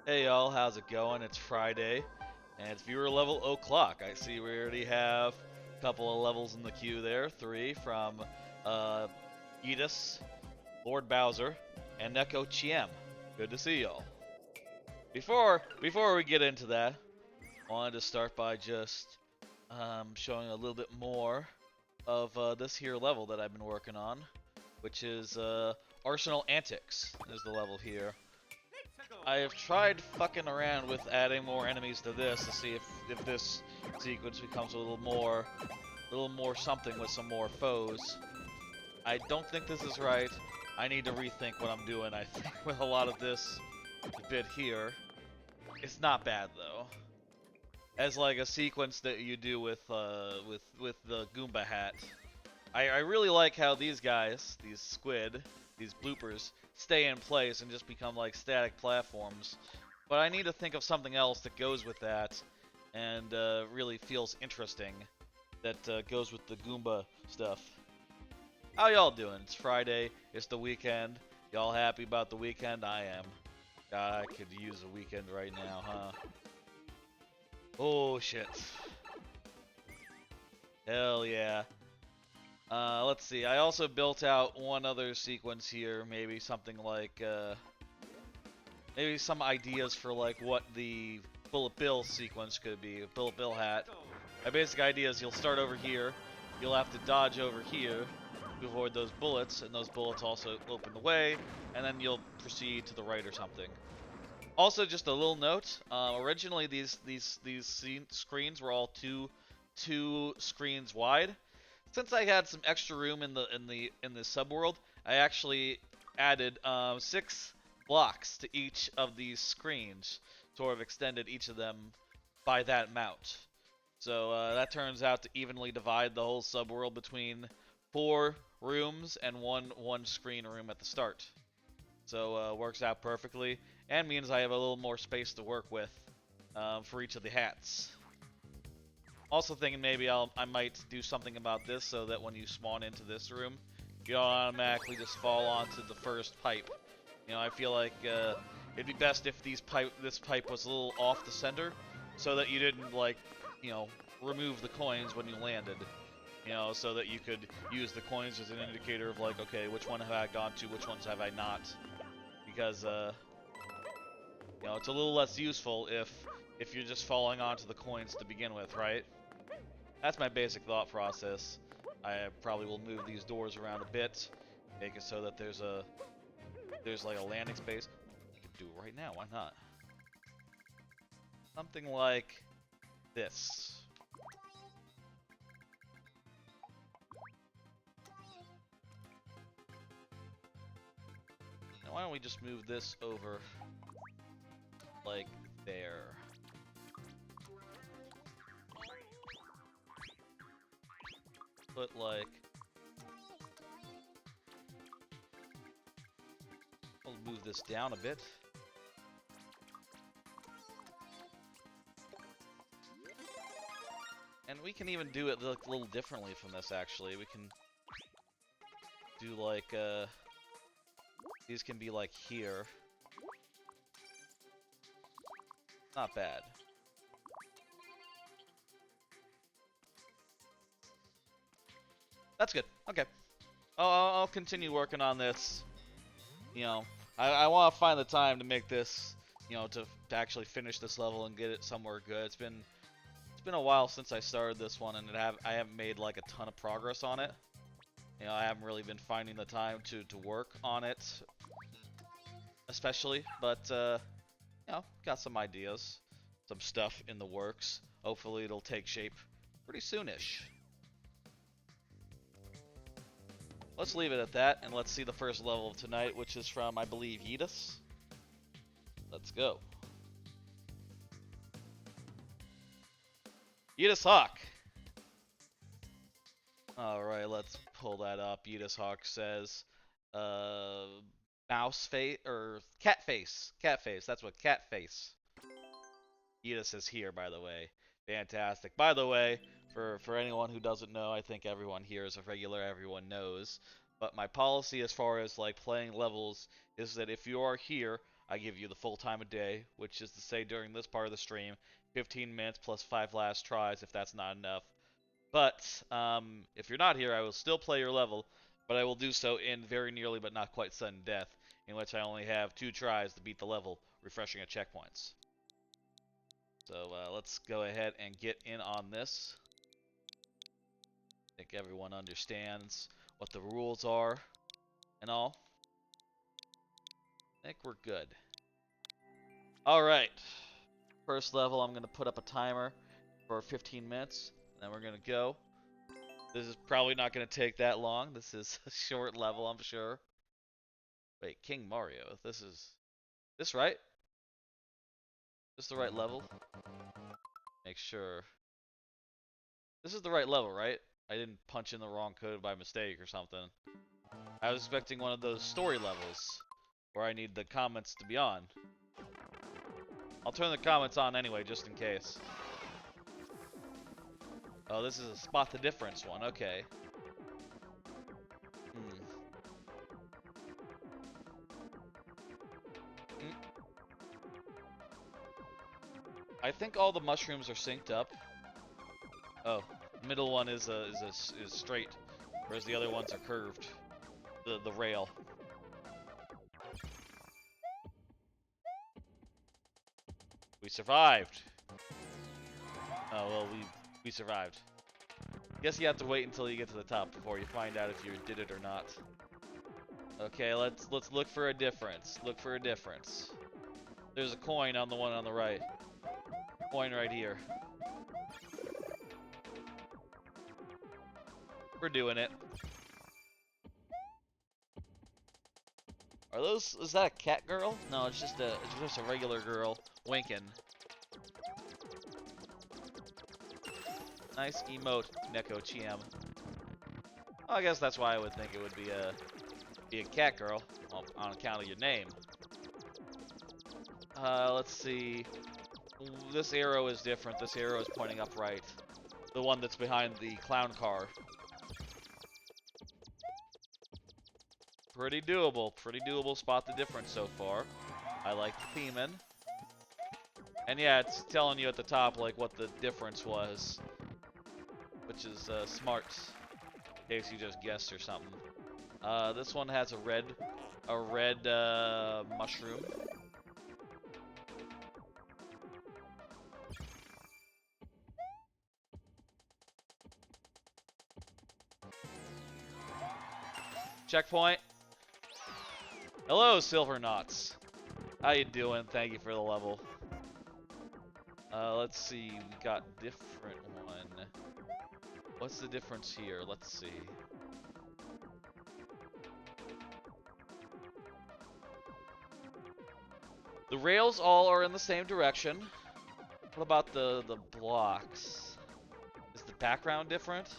Hey y'all, how's it going? It's Friday, and it's viewer level o'clock. I see we already have a couple of levels in the queue there. Three from uh, Edis, Lord Bowser, and Neko Chiem. Good to see y'all. Before we get into that, I wanted to start by just showing a little bit more of this here level that I've been working on, which is Arsenal Antics is the level here. I have tried fucking around with adding more enemies to this to see if this sequence becomes a little more something with some more foes. I don't think this is right. I need to rethink what I'm doing. I think with a lot of this bit here, it's not bad though. As like a sequence that you do with the Goomba hat. I really like how these guys, these squid, these bloopers, stay in place and just become like static platforms. But I need to think of something else that goes with that and really feels interesting that goes with the Goomba stuff. How y'all doing? It's Friday. It's the weekend. Y'all happy about the weekend? I am. I could use a weekend right now, huh? Oh shit. Hell yeah. Let's see. I also built out one other sequence here. Maybe something like, maybe some ideas for like what the Bullet Bill sequence could be. Bullet Bill hat. My basic idea is you'll start over here. You'll have to dodge over here to avoid those bullets, and those bullets also open the way, and then you'll proceed to the right or something. Also, just a little note. Originally, these screens were all two screens wide. Since I had some extra room in the subworld, I actually added 6 blocks to each of these screens, sort of extended each of them by that amount. So that turns out to evenly divide the whole subworld between 4 rooms and one screen room at the start. So works out perfectly, and means I have a little more space to work with for each of the hats. Also thinking maybe I might do something about this so that when you spawn into this room, you don't automatically just fall onto the first pipe. You know, I feel like it'd be best if this pipe was a little off the center, so that you didn't like, you know, remove the coins when you landed. You know, so that you could use the coins as an indicator of like, okay, which one have I gone to, which ones have I not? Because you know, it's a little less useful if you're just falling onto the coins to begin with, right? That's my basic thought process. I probably will move these doors around a bit, make it so that there's like a landing space. I could do it right now, why not? Something like this. Now why don't we just move this over like there? Put like, I'll move this down a bit. And we can even do it a little differently from this, actually. We can do like, these can be like here. Not bad. That's good. Okay. I'll continue working on this. You know, I want to find the time to make this, you know, to actually finish this level and get it somewhere good. It's been a while since I started this one, and I haven't made like a ton of progress on it. You know, I haven't really been finding the time to work on it, especially. But you know, got some ideas, some stuff in the works. Hopefully, it'll take shape pretty soonish. Let's leave it at that, and let's see the first level of tonight, which is from, I believe, Edis. Let's go. Edis Hawk. Alright, let's pull that up. Edis Hawk says, mouse face, or cat face. Cat face, that's what cat face. Edis is here, by the way. Fantastic. By the way, for anyone who doesn't know, I think everyone here is a regular, everyone knows. But my policy as far as like playing levels is that if you are here, I give you the full time of day, which is to say during this part of the stream, 15 minutes plus 5 last tries if that's not enough. But if you're not here, I will still play your level, but I will do so in very nearly but not quite sudden death, in which I only have 2 tries to beat the level, refreshing at checkpoints. So let's go ahead and get in on this. I think everyone understands what the rules are and all. I think we're good. Alright. First level, I'm going to put up a timer for 15 minutes, and then we're going to go. This is probably not going to take that long. This is a short level, I'm sure. Wait, King Mario. This is... This right? This the right level? Make sure. This is the right level, right? I didn't punch in the wrong code by mistake or something. I was expecting one of those story levels where I need the comments to be on. I'll turn the comments on anyway, just in case. Oh, this is a spot the difference one. Okay. I think all the mushrooms are synced up. Oh, the middle one is straight, whereas the other ones are curved. The rail. We survived. Oh well, we survived. Guess you have to wait until you get to the top before you find out if you did it or not. Okay, let's look for a difference. Look for a difference. There's a coin on the one on the right. Coin right here. We're doing it. Are those? Is that a cat girl? No, it's just a regular girl winking. Nice emote, Neko Chiem. Well, I guess that's why I would think it would be a cat girl, well, on account of your name. Let's see. This arrow is different. This arrow is pointing up right. The one that's behind the clown car. Pretty doable. Pretty doable. Spot the difference so far. I like the theming. And yeah, it's telling you at the top like what the difference was, which is smart. In case you just guessed or something. This one has a red mushroom. Checkpoint. Hello, Silver Knots. How you doing? Thank you for the level. Let's see. We got different one. What's the difference here? Let's see. The rails all are in the same direction. What about the blocks? Is the background different?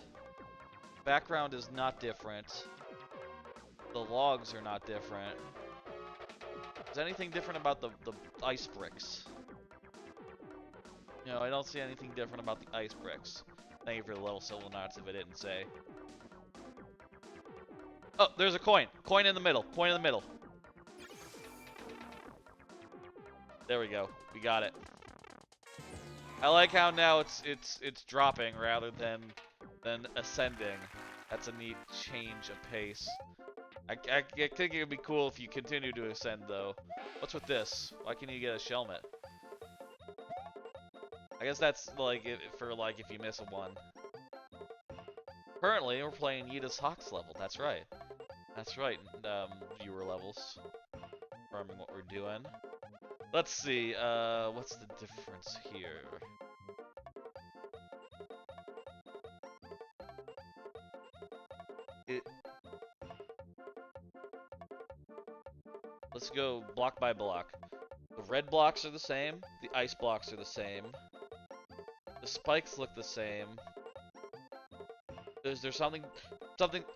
Background is not different. The logs are not different. Is anything different about the ice bricks? No, I don't see anything different about the ice bricks. Thank you for the level, Silver Knots, if I didn't say. Oh, there's a coin. Coin in the middle. Coin in the middle. There we go. We got it. I like how now it's dropping rather than ascending. That's a neat change of pace. I think it would be cool if you continue to ascend though. What's with this? Why can't you get a Shelmet? I guess that's like if you miss a one. Currently, we're playing Yita's Hawks level. That's right. That's right. Viewer levels. Confirming what we're doing. Let's see. What's the difference here? Let's go block by block. The red blocks are the same. The ice blocks are the same. The spikes look the same. Is there something?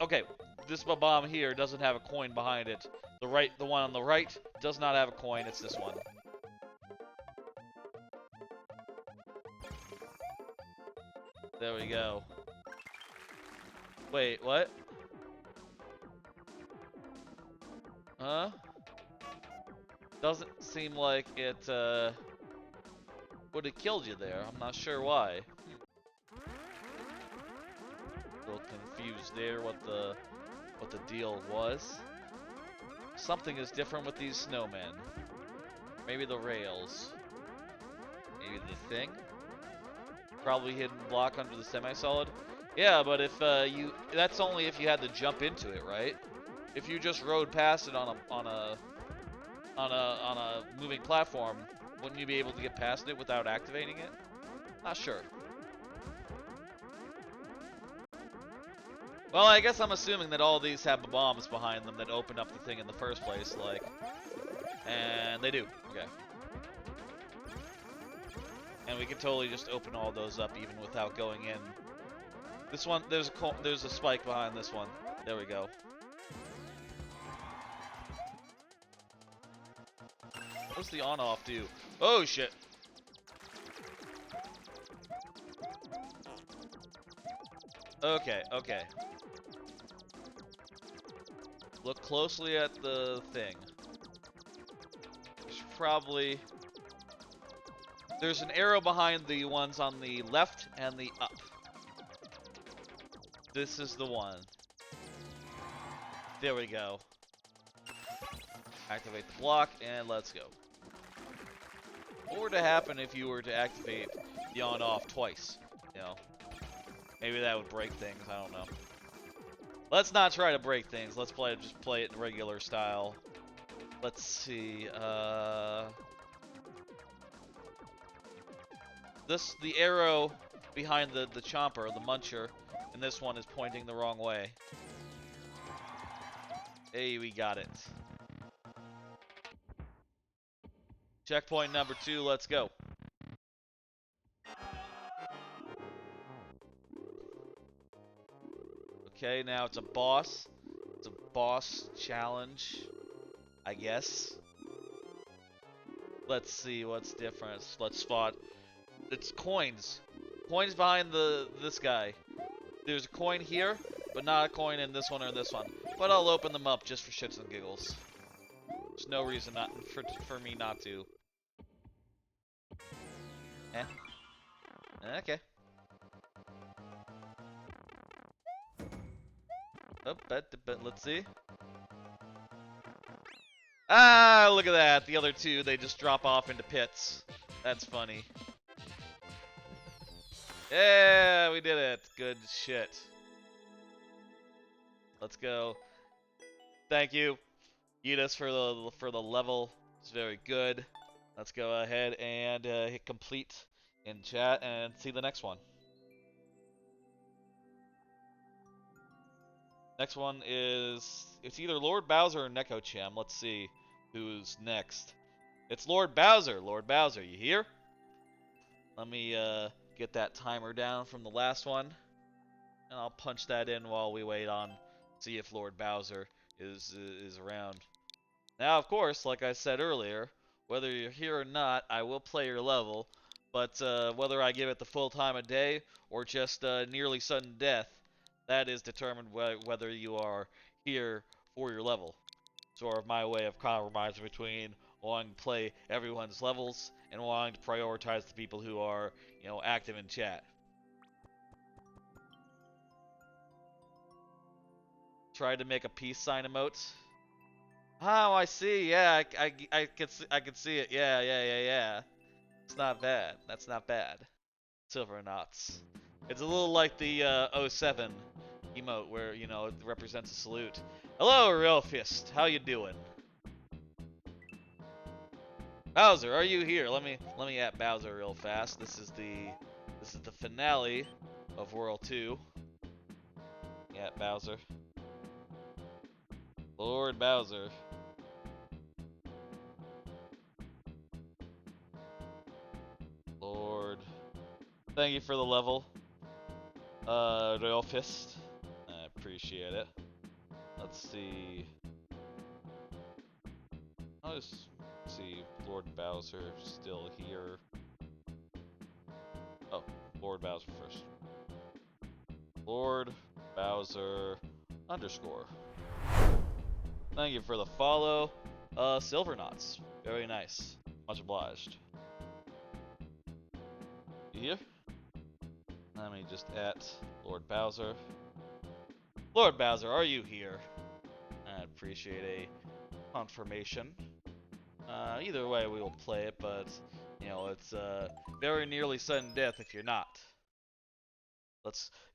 Okay, this bomb here doesn't have a coin behind it. The one on the right does not have a coin. It's this one. There we go. Wait, what? Huh? seem like it would have killed you there. I'm not sure why. A little confused there what the deal was. Something is different with these snowmen. Maybe the rails. Maybe the thing. Probably hidden block under the semi-solid. Yeah, but if that's only if you had to jump into it, right? If you just rode past it on a moving platform, wouldn't you be able to get past it without activating it? Not sure. Well, I guess I'm assuming that all these have bombs behind them that opened up the thing in the first place, like, and they do. Okay. And we can totally just open all those up even without going in. This one, there's a spike behind this one. There we go. What's the on-off do? Oh shit! Okay, okay. Look closely at the thing. There's an arrow behind the ones on the left and the up. This is the one. There we go. Activate the block, and let's go. What would happen if you were to activate the on-off twice? You know, maybe that would break things. I don't know. Let's not try to break things. Let's just play it in regular style. Let's see. The arrow behind the chomper, the muncher, and this one is pointing the wrong way. Hey, we got it. Checkpoint number 2, let's go. Okay, now it's a boss. It's a boss challenge, I guess. Let's see what's different. Let's spot. It's coins. Coins behind this guy. There's a coin here, but not a coin in this one or this one. But I'll open them up just for shits and giggles. There's no reason not for me not to. Eh. Okay. Oh, but let's see. Ah, look at that. The other two, they just drop off into pits. That's funny. Yeah, we did it. Good shit. Let's go. Thank you, Edis, for the level. It's very good. Let's go ahead and hit complete in chat and see the next one. Next one is, it's either Lord Bowser or Nekocham. Let's see who's next. It's Lord Bowser. Lord Bowser, you here? Let me get that timer down from the last one, and I'll punch that in while we wait on see if Lord Bowser is around. Now, of course, like I said earlier, whether you're here or not, I will play your level, but whether I give it the full time of day or just nearly sudden death, that is determined whether you are here for your level. Sort of my way of compromising between wanting to play everyone's levels and wanting to prioritize the people who are, you know, active in chat. Tried to make a peace sign emote. Oh, I see. Yeah, I could see it. Yeah. It's not bad. That's not bad. Silver knots. It's a little like the 07 emote where, you know, it represents a salute. Hello, Real Fist. How you doing? Bowser, are you here? Let me at Bowser real fast. This is the finale of World 2. Yeah, Bowser. Lord Bowser. Lord. Thank you for the level. Real Fist. I appreciate it. Let's see. I'll just see Lord Bowser still here. Oh, Lord Bowser first. Lord Bowser _. Thank you for the follow. silver knots. Very nice. Much obliged. You here? Let me just at Lord Bowser. Lord Bowser, are you here? I'd appreciate a confirmation. Either way, we will play it, but, you know, it's very nearly sudden death if you're not.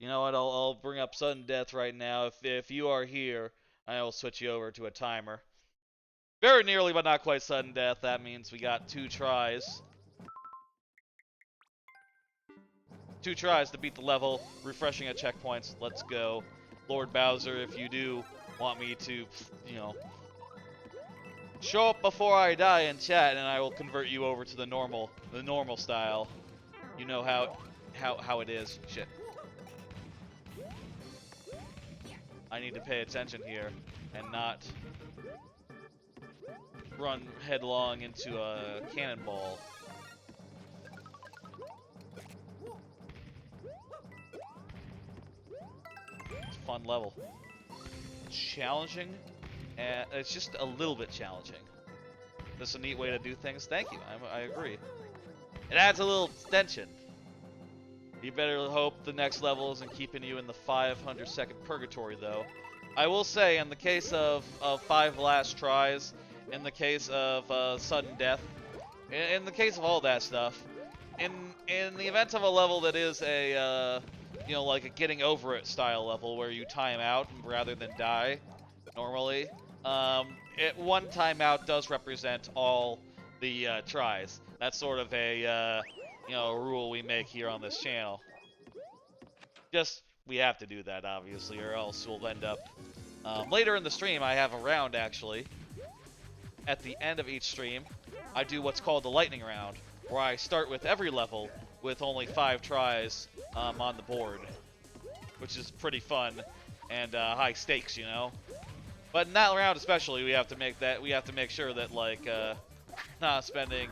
You know what, I'll bring up sudden death right now. If you are here, I will switch you over to a timer. Very nearly, but not quite sudden death. That means we got 2 tries. 2 tries to beat the level, refreshing at checkpoints. Let's go. Lord Bowser, if you do want me to, you know, show up before I die in chat, and I will convert you over to the normal style. You know how it is. Shit. I need to pay attention here and not run headlong into a cannonball. It's a fun level. It's challenging, and it's just a little bit challenging. This is a neat way to do things. Thank you. I agree. It adds a little tension. You better hope the next level isn't keeping you in the 500-second purgatory, though. I will say, in the case of 5 last tries, in the case of sudden death, in the case of all that stuff, in the event of a level that is a, you know, like a getting over it style level where you time out rather than die, normally, one timeout does represent all the tries. That's sort of a, you know, a rule we make here on this channel. Just, we have to do that, obviously, or else we'll end up... later in the stream, I have a round, actually. At the end of each stream, I do what's called the lightning round, where I start with every level with only 5 tries on the board, which is pretty fun and high stakes, you know. But in that round especially, we have to make sure that, like, not spending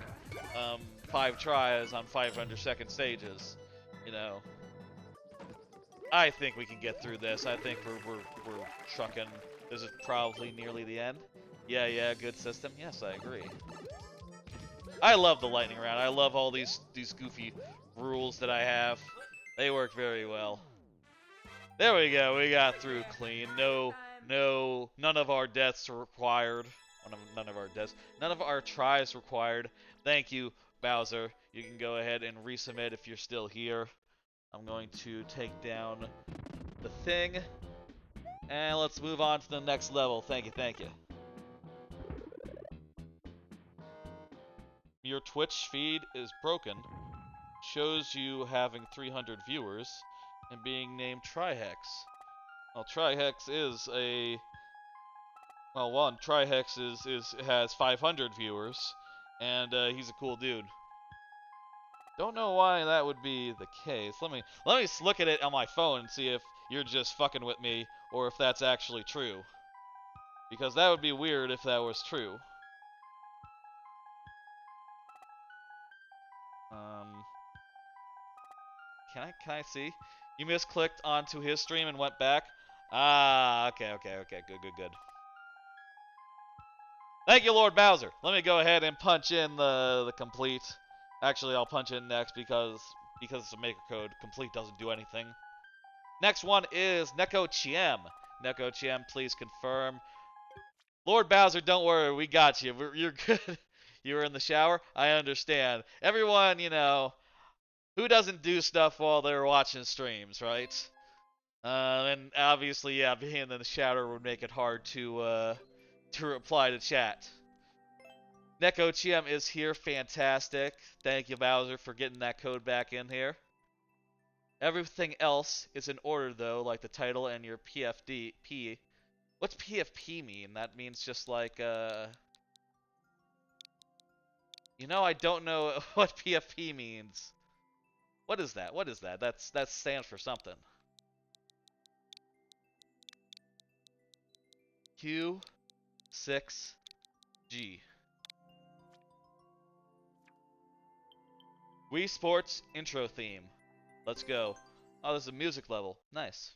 5 tries on 500-second stages, you know. I think we can get through this. I think we're trucking. This is probably nearly the end. Yeah, good system. Yes, I agree. I love the lightning round. I love all these goofy rules that I have. They work very well. There we go. We got through clean. None of our deaths required. None of our tries required. Thank you, Bowser. You can go ahead and resubmit if you're still here. I'm going to take down the thing. And let's move on to the next level. Thank you. Your Twitch feed is broken. Shows you having 300 viewers and being named Trihex. Well, Trihex is a... Well, one, Trihex has 500 viewers, and he's a cool dude. Don't know why that would be the case. Let me look at it on my phone and see if you're just fucking with me or if that's actually true. Because that would be weird if that was true. Can I see? You misclicked onto his stream and went back? Ah, okay, good. Thank you, Lord Bowser. Let me go ahead and punch in the complete. Actually, I'll punch in next because it's a maker code. Complete doesn't do anything. Next one is Neko Chiem. Neko Chiem, please confirm. Lord Bowser, don't worry, we got you. You're good. You were in the shower? I understand. Everyone, you know, who doesn't do stuff while they're watching streams, right? And obviously, yeah, being in the shower would make it hard to reply to chat. Neko Chiem is here, fantastic. Thank you, Bowser, for getting that code back in here. Everything else is in order, though, like the title and your PFP. What's PFP mean? That means just like, You know, I don't know what PFP means. What is that? That stands for something. Q6G. Wii Sports intro theme. Let's go. Oh, there's a music level. Nice.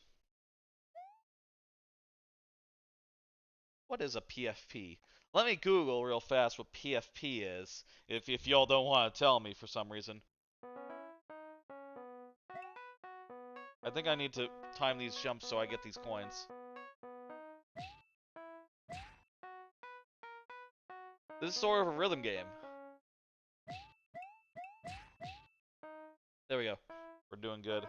What is a PFP? Let me Google real fast what PFP is, if y'all don't want to tell me for some reason. I think I need to time these jumps so I get these coins. This is sort of a rhythm game. There we go. We're doing good.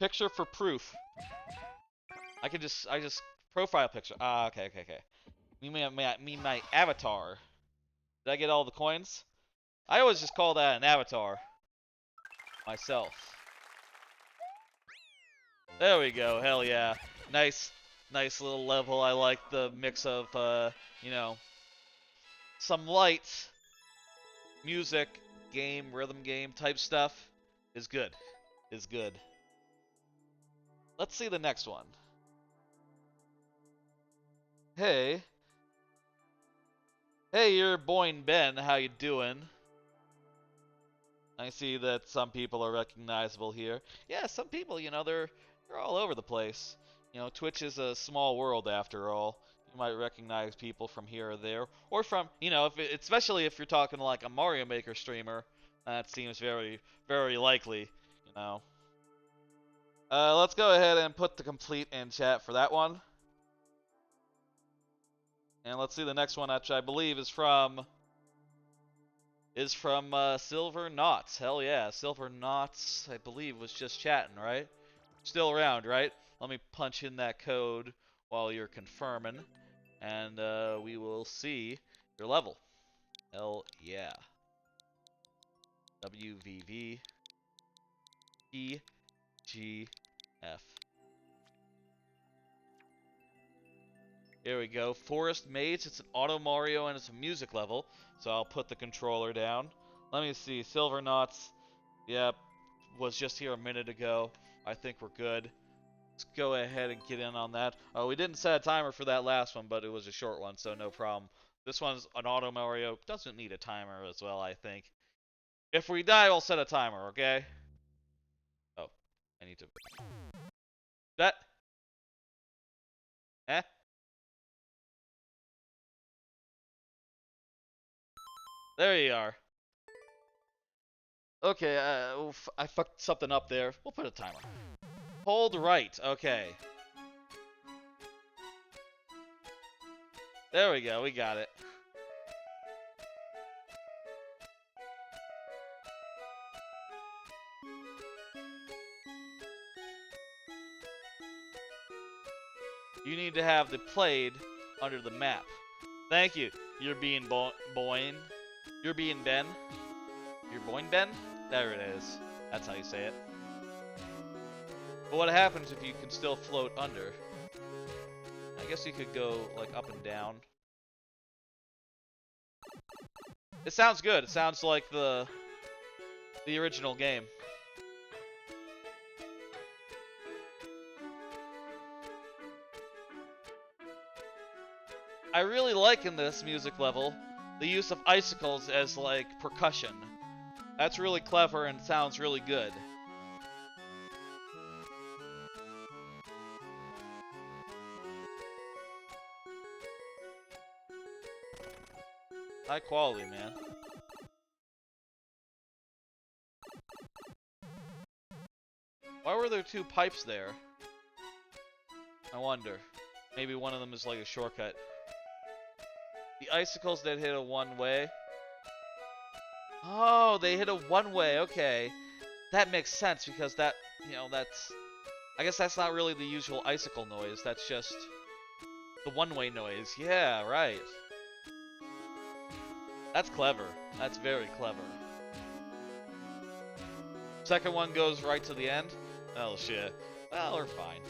Picture for proof. I just profile picture. Ah, okay. Me my avatar. Did I get all the coins? I always just call that an avatar. Myself. There we go. Hell yeah. Nice little level. I like the mix of, you know, some light music, rhythm game type stuff is good. Let's see the next one. Hey, you're Boyne Ben. How you doing? I see that some people are recognizable here. Yeah, some people, you know, they're all over the place. You know, Twitch is a small world after all. You might recognize people from here or there, or from, you know, especially if you're talking to like a Mario Maker streamer. That seems very, very likely, you know. Let's go ahead and put the complete in chat for that one. And let's see the next one, which I believe is from Silver Knots. Hell yeah, Silver Knots, I believe, was just chatting, right? Still around, right? Let me punch in that code while you're confirming, and we will see your level. Hell yeah. WVV EGF. Here we go. Forest Maze. It's an Auto Mario and it's a music level. So I'll put the controller down. Let me see. Silver Knots. Yep. Was just here a minute ago. I think we're good. Let's go ahead and get in on that. Oh, we didn't set a timer for that last one, but it was a short one, so no problem. This one's an Auto Mario. Doesn't need a timer as well, I think. If we die, I'll set a timer, okay? Oh, I need to... That... Eh? There you are. Okay, I fucked something up there. We'll put a timer. Hold right. Okay. There we go. We got it. You need to have the played under the map. Thank you. You're being Boyne. You're being Ben. You're Boyne Ben? There it is. That's how you say it. But what happens if you can still float under? I guess you could go like up and down. It sounds good. It sounds like the original game. I really like in this music level the use of icicles as like percussion. That's really clever and sounds really good. High quality, man. Why were there two pipes there? I wonder. Maybe one of them is like a shortcut. The icicles that hit a one-way. Oh, they hit a one-way. Okay. That makes sense because that, you know, that's... I guess that's not really the usual icicle noise. That's just the one-way noise. Yeah, right. That's clever. That's very clever. Second one goes right to the end. Oh, shit. Well, we're fine.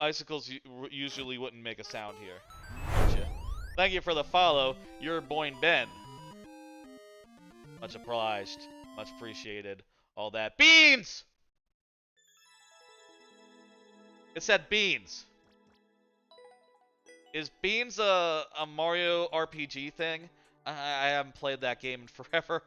Icicles usually wouldn't make a sound here. Gotcha. Thank you for the follow. You're Boyne Ben. Much obliged. Much appreciated. All that. Beans! It said beans. Is beans a Mario RPG thing? I haven't played that game in forever.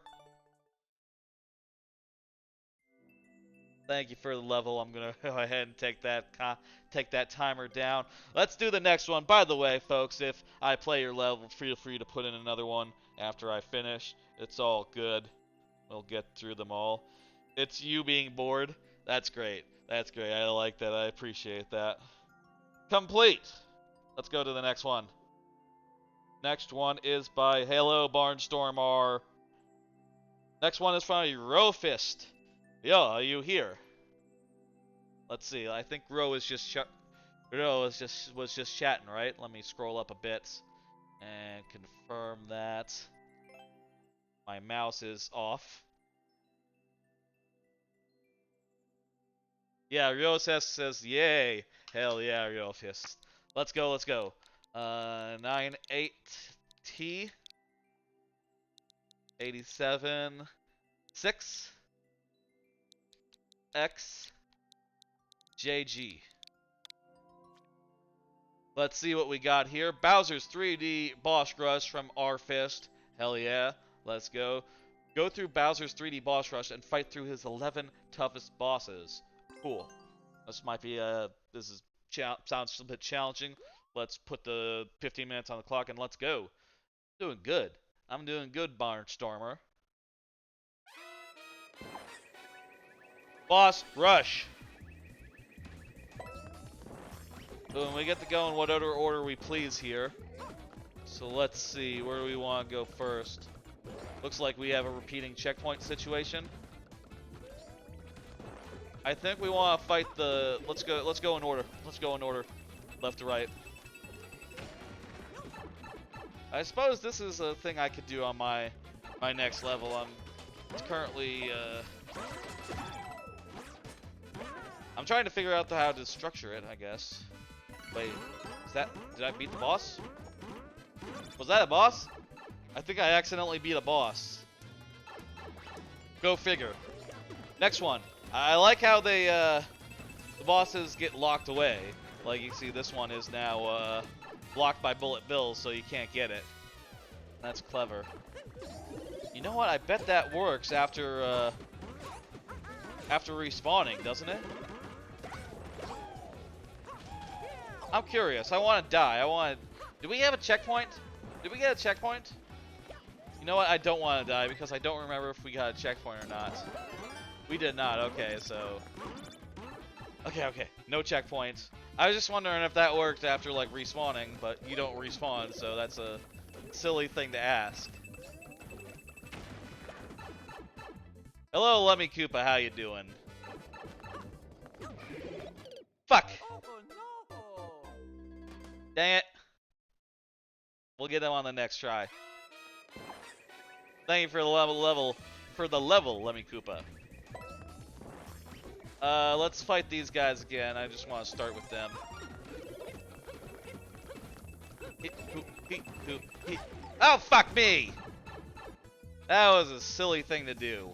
Thank you for the level. I'm gonna go ahead and take that timer down. Let's do the next one. By the way, folks, if I play your level, feel free to put in another one after I finish. It's all good. We'll get through them all. It's you being bored. That's great. That's great. I like that. I appreciate that. Complete. Let's go to the next one. Next one is by Hello Barnstormer. Next one is from Rofist. Yo, are you here? Let's see. I think Ro is just was just chatting, right? Let me scroll up a bit and confirm that my mouse is off. Yeah, Riosest says, yay. Hell yeah, Riofist. Let's go, let's go. 98T. 87. 6. X. JG. Let's see what we got here. Bowser's 3D boss rush from R-Fist. Hell yeah. Let's go. Go through Bowser's 3D boss rush and fight through his 11 toughest bosses. Cool. This might be sounds a bit challenging. Let's put the 15 minutes on the clock and let's go. Doing good. I'm doing good, Barnstormer. Boss rush. Boom, we get to go in whatever order we please here. So let's see, where do we want to go first? Looks like we have a repeating checkpoint situation. I think we want to fight the. Let's go in order. Let's go in order, left to right. I suppose this is a thing I could do on my next level. It's currently. I'm trying to figure out how to structure it. I guess. Wait, did I beat the boss? Was that a boss? I think I accidentally beat a boss. Go figure. Next one. I like how the bosses get locked away. Like you see, this one is now blocked by bullet bills, so you can't get it. That's clever. You know what? I bet that works after respawning, doesn't it? I'm curious. I want to die. Do we have a checkpoint? Did we get a checkpoint? You know what? I don't want to die because I don't remember if we got a checkpoint or not. We did not. Okay, so. Okay. No checkpoint. I was just wondering if that worked after, like, respawning, but you don't respawn, so that's a silly thing to ask. Hello, Lemmy Koopa. How you doing? Fuck! Dang it. We'll get him on the next try. Thank you for the level, Lemmy Koopa. Let's fight these guys again. I just want to start with them. Oh, fuck me! That was a silly thing to do.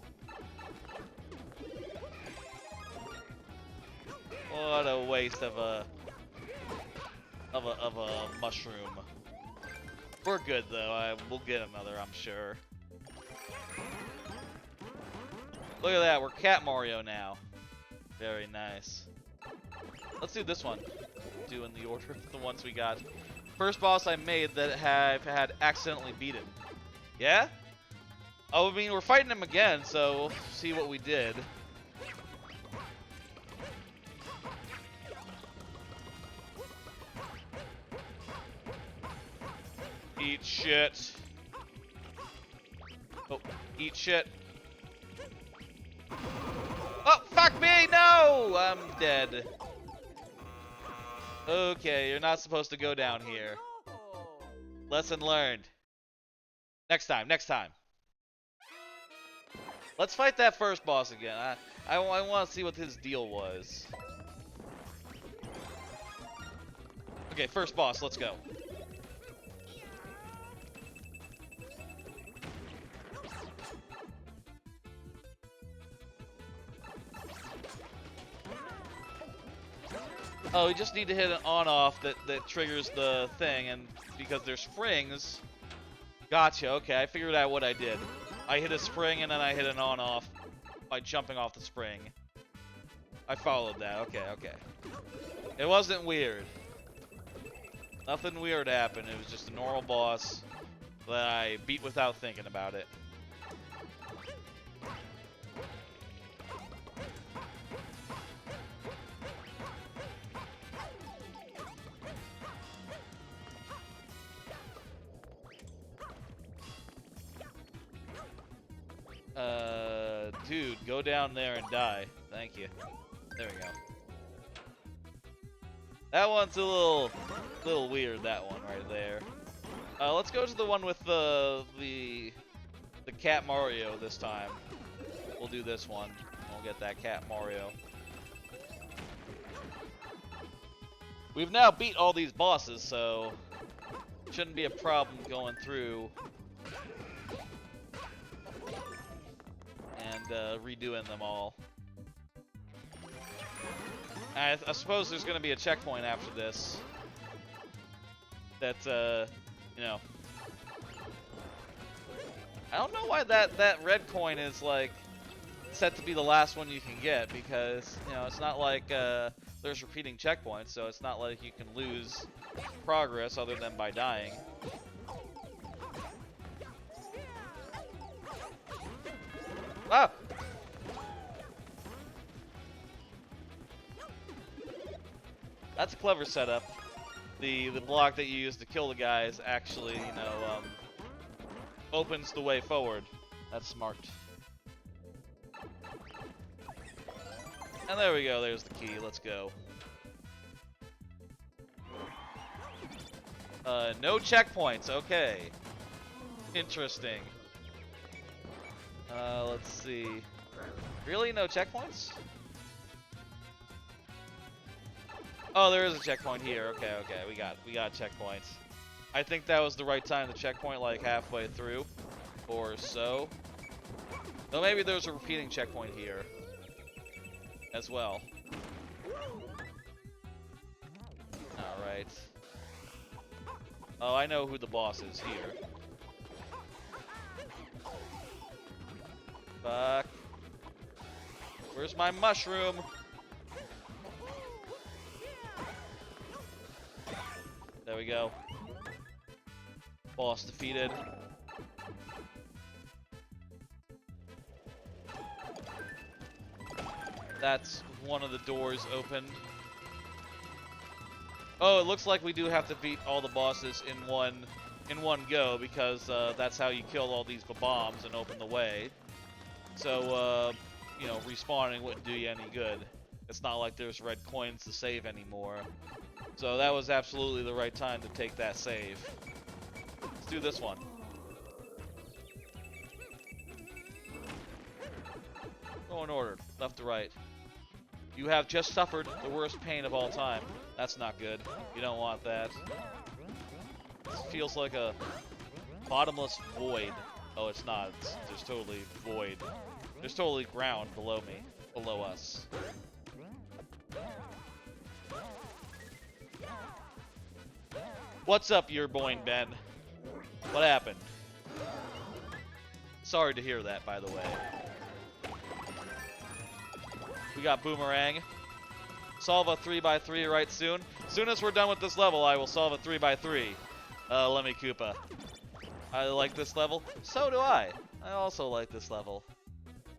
What a waste of a mushroom. We're good though. We'll get another, I'm sure. Look at that. We're Cat Mario now. Very nice. Let's do this one. Do in the order of the ones we got. First boss I made that I've had accidentally beaten. Yeah? Oh, I mean, we're fighting him again, so we'll see what we did. Eat shit. Oh, eat shit. Oh, fuck me! No! I'm dead. Okay, you're not supposed to go down here. Lesson learned. Next time. Let's fight that first boss again. I want to see what his deal was. Okay, first boss, let's go. Oh, we just need to hit an on-off that triggers the thing, and because there's springs... Gotcha, okay, I figured out what I did. I hit a spring, and then I hit an on-off by jumping off the spring. I followed that. Okay, okay. It wasn't weird. Nothing weird happened. It was just a normal boss that I beat without thinking about it. Dude, go down there and die. Thank you. There we go. That one's a little weird, that one right there. Let's go to the one with the Cat Mario this time. We'll do this one. We'll get that Cat Mario. We've now beat all these bosses, so shouldn't be a problem going through and redoing them all. I suppose there's going to be a checkpoint after this that, you know, I don't know why that red coin is, like, set to be the last one you can get, because, you know, it's not like there's repeating checkpoints, so it's not like you can lose progress other than by dying. Ah! That's a clever setup. The block that you use to kill the guys actually, you know, opens the way forward. That's smart. And there we go, there's the key, let's go. No checkpoints, okay. Interesting. Let's see. Really, no checkpoints? Oh, there is a checkpoint here. Okay, okay, we got checkpoints. I think that was the right time to checkpoint, like halfway through, or so. Though maybe there's a repeating checkpoint here as well. All right. Oh, I know who the boss is here. Fuck. Where's my mushroom? There we go. Boss defeated. That's one of the doors opened. Oh, it looks like we do have to beat all the bosses in one go, because that's how you kill all these bombs and open the way. So, you know, respawning wouldn't do you any good. It's not like there's red coins to save anymore. So that was absolutely the right time to take that save. Let's do this one. Go in order, left to right. You have just suffered the worst pain of all time. That's not good. You don't want that. This feels like a bottomless void. Oh, it's not. There's totally void. There's totally ground below me, below us. What's up, your boy Ben? What happened? Sorry to hear that, by the way. We got Boomerang. Solve a 3x3 right soon. As soon as we're done with this level, I will solve a 3x3. Let me Koopa. I like this level. So do I. I also like this level.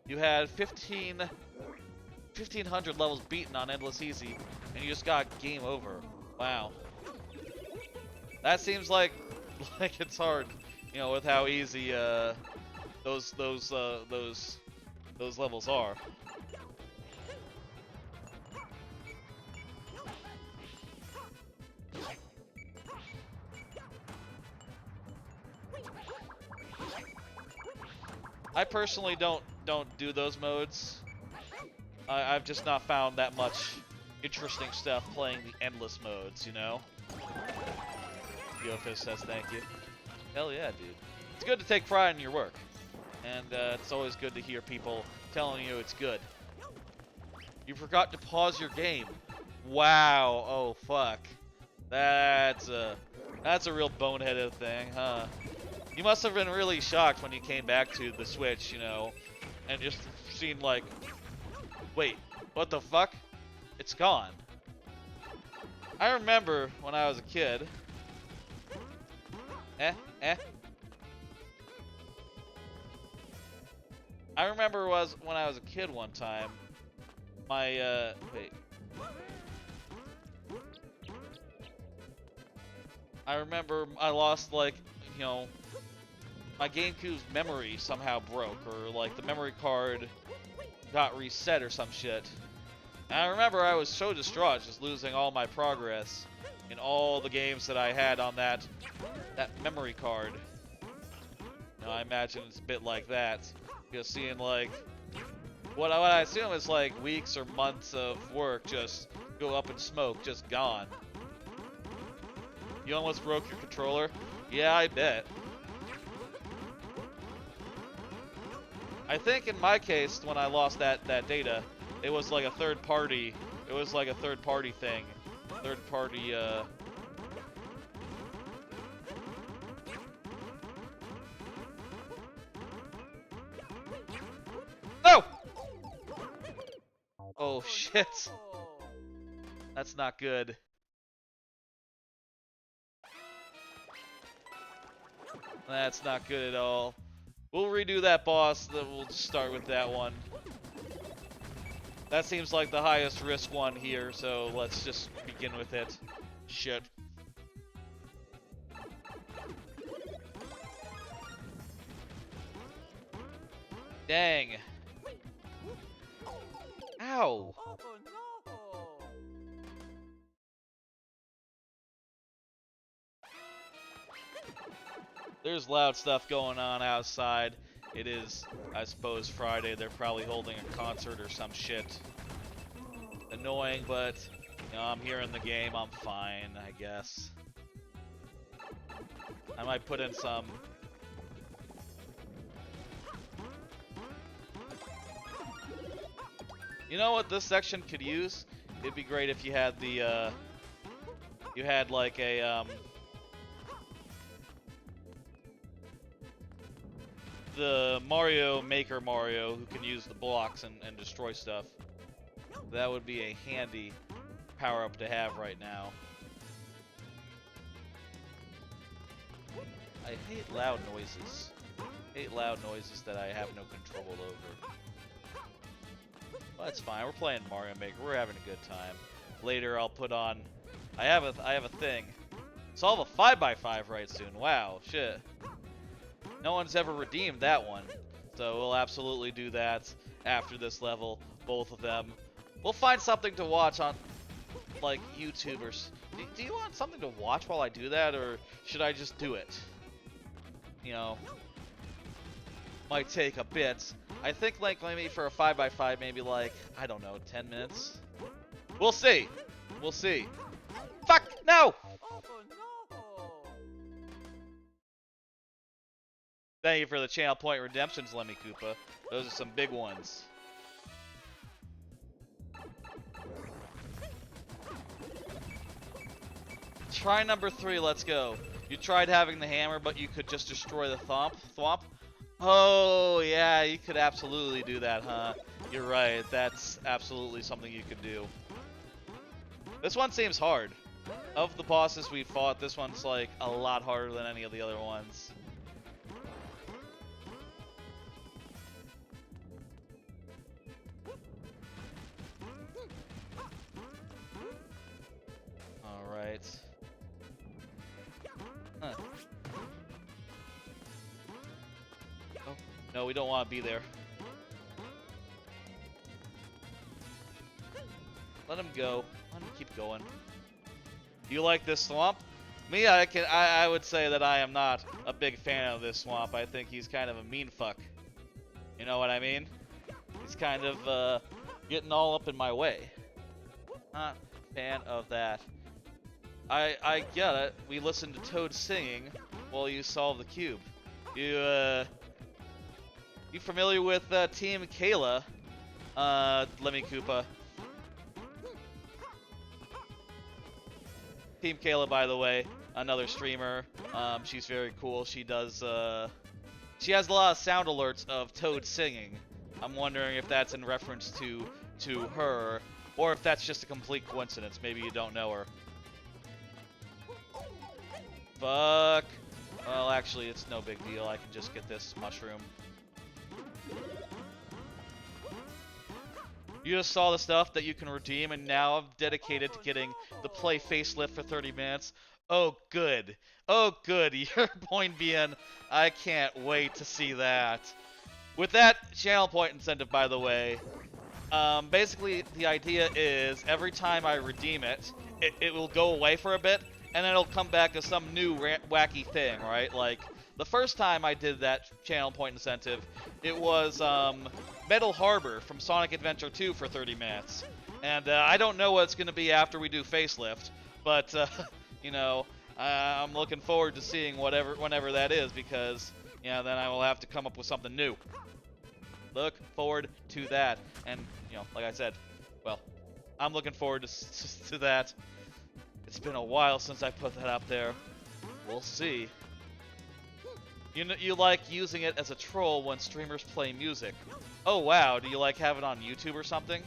You had 1,500 levels beaten on Endless Easy, and you just got game over. Wow. That seems like it's hard, you know, with how easy those levels are. I personally don't do those modes. I've just not found that much interesting stuff playing the endless modes, you know? Geofist says thank you. Hell yeah, dude. It's good to take pride in your work. And it's always good to hear people telling you it's good. You forgot to pause your game. Wow. Oh, fuck. That's a real boneheaded thing, huh? You must have been really shocked when you came back to the Switch, you know, and just seen like, wait, What the fuck? It's gone. I remember when I was a kid. I remember when I was a kid one time. My wait. I remember I lost, like, you know, my GameCube's memory somehow broke, or like the memory card got reset or some shit. And I remember I was so distraught, just losing all my progress in all the games that I had on that memory card. You know, I imagine it's a bit like that. Just seeing, like, what I assume is like weeks or months of work just go up in smoke, just gone. You almost broke your controller? Yeah, I bet. I think in my case, when I lost that data, it was like a third party. It was like a third party thing. Third party, No! Oh shit. That's not good. That's not good at all. We'll redo that boss, then we'll just start with that one. That seems like the highest risk one here, so let's just begin with it. Shit. Dang. Ow. There's loud stuff going on outside. It is, I suppose, Friday. They're probably holding a concert or some shit. Annoying, but, you know, I'm here in the game. I'm fine, I guess. I might put in some... You know what this section could use? It'd be great if you had the, you had like a, the Mario Maker Mario who can use the blocks and destroy stuff. That would be a handy power-up to have right now. I hate loud noises. I hate loud noises that I have no control over. Well, that's fine. We're playing Mario Maker. We're having a good time. Later, I'll put on... I have a thing. Solve a 5x5 right soon. Wow, shit. No one's ever redeemed that one. So we'll absolutely do that after this level. Both of them. We'll find something to watch on, like, YouTubers. Do you want something to watch while I do that, or should I just do it? You know, might take a bit. I think, like, maybe for a 5x5, maybe like, I don't know, 10 minutes? We'll see. We'll see. Fuck! No! Thank you for the channel point redemptions, Lemmy Koopa. Those are some big ones. Try number 3, let's go. You tried having the hammer, but you could just destroy the thwomp? Oh, yeah, you could absolutely do that, huh? You're right, that's absolutely something you could do. This one seems hard. Of the bosses we fought, this one's like a lot harder than any of the other ones. Alright. Huh. Oh, no, we don't want to be there. Let him go. Let him keep going. You like this swamp? Me, I would say that I am not a big fan of this swamp. I think he's kind of a mean fuck. You know what I mean? He's kind of getting all up in my way. Not a fan of that. I get it. We listened to Toad singing while you solve the cube. You familiar with Team Kayla? Lemmy Koopa. Team Kayla, by the way, another streamer. She's very cool. She does, she has a lot of sound alerts of Toad singing. I'm wondering if that's in reference to to her, or if that's just a complete coincidence. Maybe you don't know her. Fuck. Well, actually, it's no big deal. I can just get this mushroom. You just saw the stuff that you can redeem, and now I'm dedicated to getting the play facelift for 30 minutes. Oh, good. Oh, good. Your point being, I can't wait to see that. With that channel point incentive, by the way, basically the idea is every time I redeem it, it will go away for a bit, and then it'll come back as some new wacky thing, right? Like, the first time I did that channel point incentive, it was Metal Harbor from Sonic Adventure 2 for 30 minutes. And I don't know what it's going to be after we do Facelift, but, you know, I'm looking forward to seeing whenever that is, because, you know, then I will have to come up with something new. Look forward to that. And, you know, like I said, well, I'm looking forward to that. It's been a while since I put that up there. We'll see. You like using it as a troll when streamers play music. Oh wow, do you like have it on YouTube or something?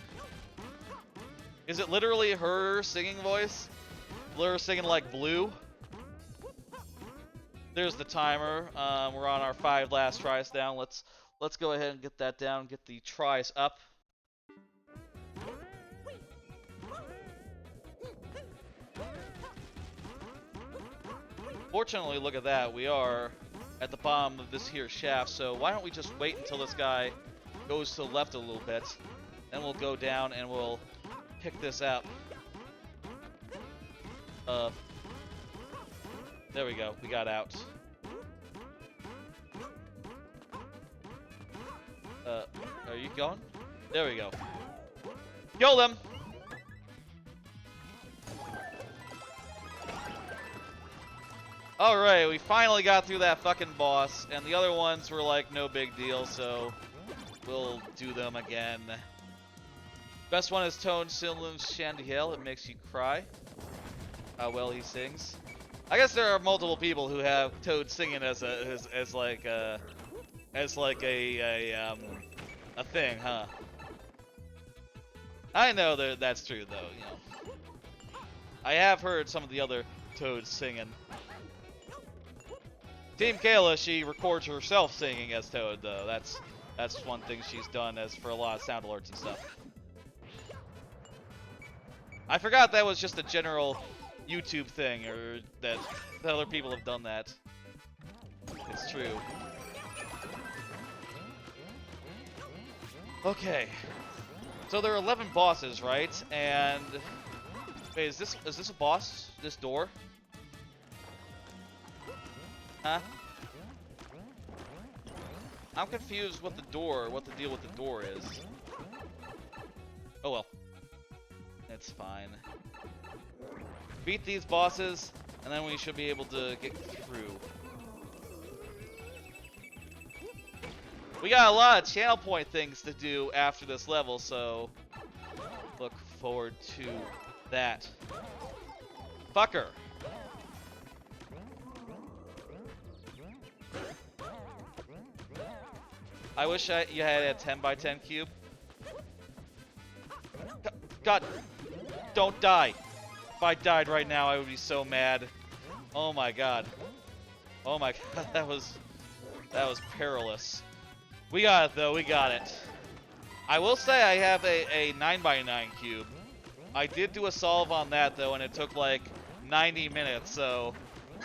Is it literally her singing voice? Her singing like Blue? There's the timer. We're on our 5 last tries down. Let's go ahead and get that down, get the tries up. Fortunately, look at that. We are at the bottom of this here shaft, so why don't we just wait until this guy goes to the left a little bit, then we'll go down and we'll pick this up. There we go. We got out. Are you going? There we go. Kill them! Alright, we finally got through that fucking boss, and the other ones were like no big deal, so we'll do them again. Best one is Toad Sillin's Shandiel. It makes you cry. How well he sings. I guess there are multiple people who have Toad singing as like a thing, huh? I know that's true though, you know. I have heard some of the other Toads singing. Team Kayla, she records herself singing as Toad though. That's one thing she's done as for a lot of sound alerts and stuff. I forgot that was just a general YouTube thing, or that other people have done that. It's true. Okay. So there are 11 bosses, right? And wait, is this a boss? This door? Huh? I'm confused what the deal with the door is. Oh well. It's fine. Beat these bosses, and then we should be able to get through. We got a lot of channel point things to do after this level, so look forward to that. Fucker! I wish you had a 10x10 cube. God, don't die. If I died right now, I would be so mad. Oh my god. Oh my god, that was perilous. We got it though, we got it. I will say I have a 9x9 cube. I did do a solve on that though, and it took like 90 minutes, so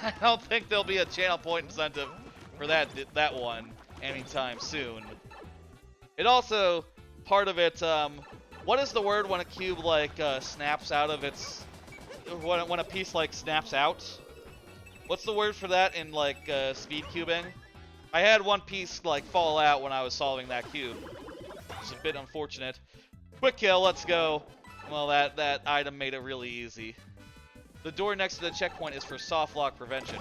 I don't think there'll be a channel point incentive for that one anytime soon. It also, part of it, what is the word when a cube like snaps out of its, when a piece like snaps out? What's the word for that in like speed cubing? I had one piece like fall out when I was solving that cube. It's a bit unfortunate. Quick kill, let's go. Well, that item made it really easy. The door next to the checkpoint is for soft lock prevention.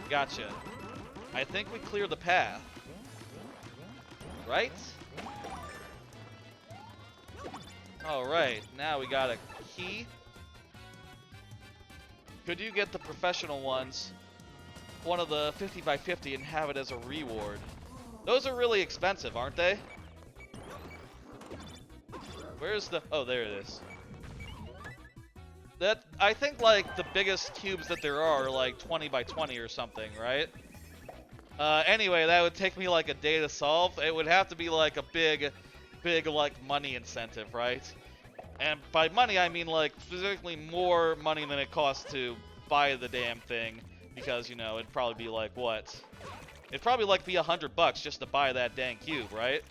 Gotcha. I think we cleared the path. Right? Alright, now we got a key. Could you get the professional ones, one of the 50x50, and have it as a reward? Those are really expensive, aren't they? Where's the... Oh, there it is. That, I think, like, the biggest cubes that there are like 20 by 20 or something, right? Anyway, that would take me like a day to solve. It would have to be like a big, like, money incentive, right? And by money, I mean, like, physically more money than it costs to buy the damn thing. Because, you know, it'd probably be like, what? It'd probably, like, be $100 just to buy that dang cube, right?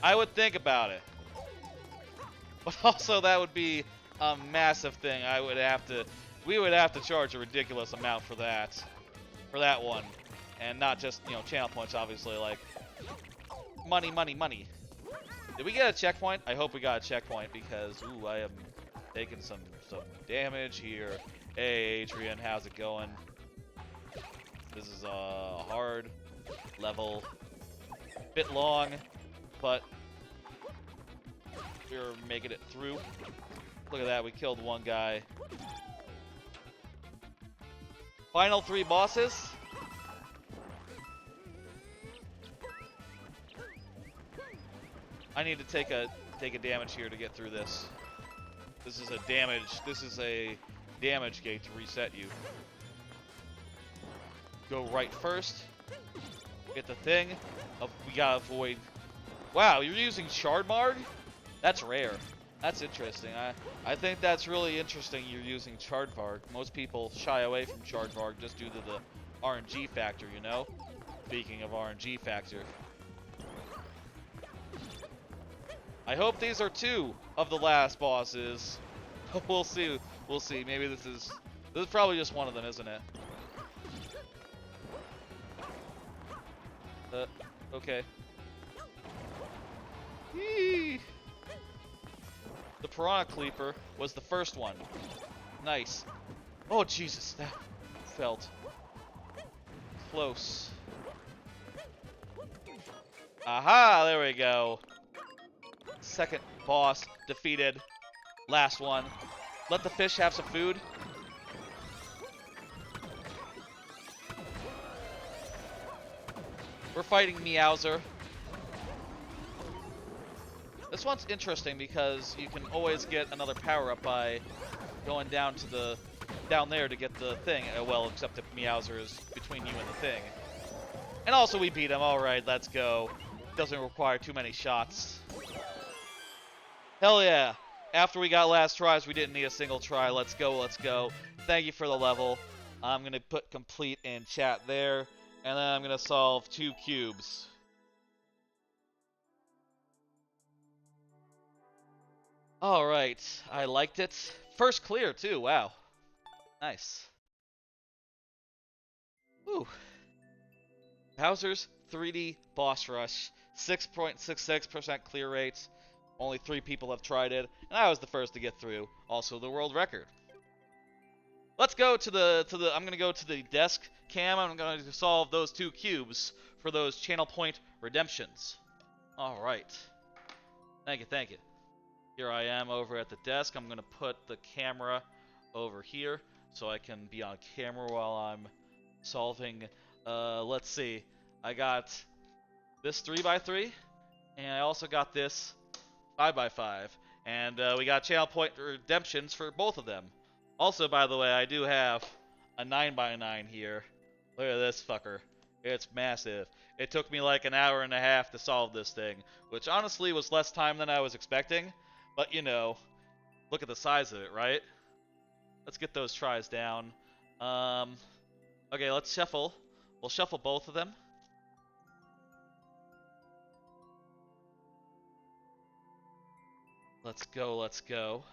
I would think about it. But also, that would be a massive thing. We would have to charge a ridiculous amount for that one. And not just, you know, channel points, obviously, like, money, money, money. Did we get a checkpoint? I hope we got a checkpoint because, ooh, I am taking some damage here. Hey, Adrian, how's it going? This is a hard level. Bit long, but we're making it through. Look at that, we killed one guy. Final 3 bosses. I need to take a damage here to get through this. This is a damage gate to reset you. Go right first. Get the thing. Oh, we gotta avoid. Wow, you're using Shard Marg? That's rare. That's interesting. I think that's really interesting you're using Shard Marg. Most people shy away from Shard Marg just due to the RNG factor, you know? Speaking of RNG factor. I hope these are 2 of the last bosses. We'll see. We'll see. Maybe this is probably just one of them, isn't it? Okay. Yee. The Piranha Creeper was the first one. Nice. Oh, Jesus. That felt close. Aha! There we go. Second boss defeated. Last one. Let the fish have some food. We're fighting Meowser. This one's interesting because you can always get another power-up by going down there to get the thing. Well, except if Meowser is between you and the thing. And also we beat him. Alright, let's go. Doesn't require too many shots. Hell yeah. After we got last tries, we didn't need a single try. Let's go, let's go. Thank you for the level. I'm going to put complete in chat there. And then I'm going to solve 2 cubes. Alright, I liked it. First clear, too, wow. Nice. Whew. Bowser's 3D Boss Rush. 6.66% clear rate. Only 3 people have tried it, and I was the first to get through. Also the world record. Let's go to the I'm gonna go to the desk cam. I'm gonna solve those 2 cubes for those channel point redemptions. Alright. Thank you, thank you. Here I am over at the desk. I'm gonna put the camera over here so I can be on camera while I'm solving. Let's see. I got this 3x3, and I also got this 5x5, and we got channel point redemptions for both of them. Also, by the way, I do have a 9x9 here. Look at this fucker. It's massive. It took me like an hour and a half to solve this thing, which honestly was less time than I was expecting. But, you know, look at the size of it, right? Let's get those tries down. Okay, let's shuffle. We'll shuffle both of them. Let's go, let's go.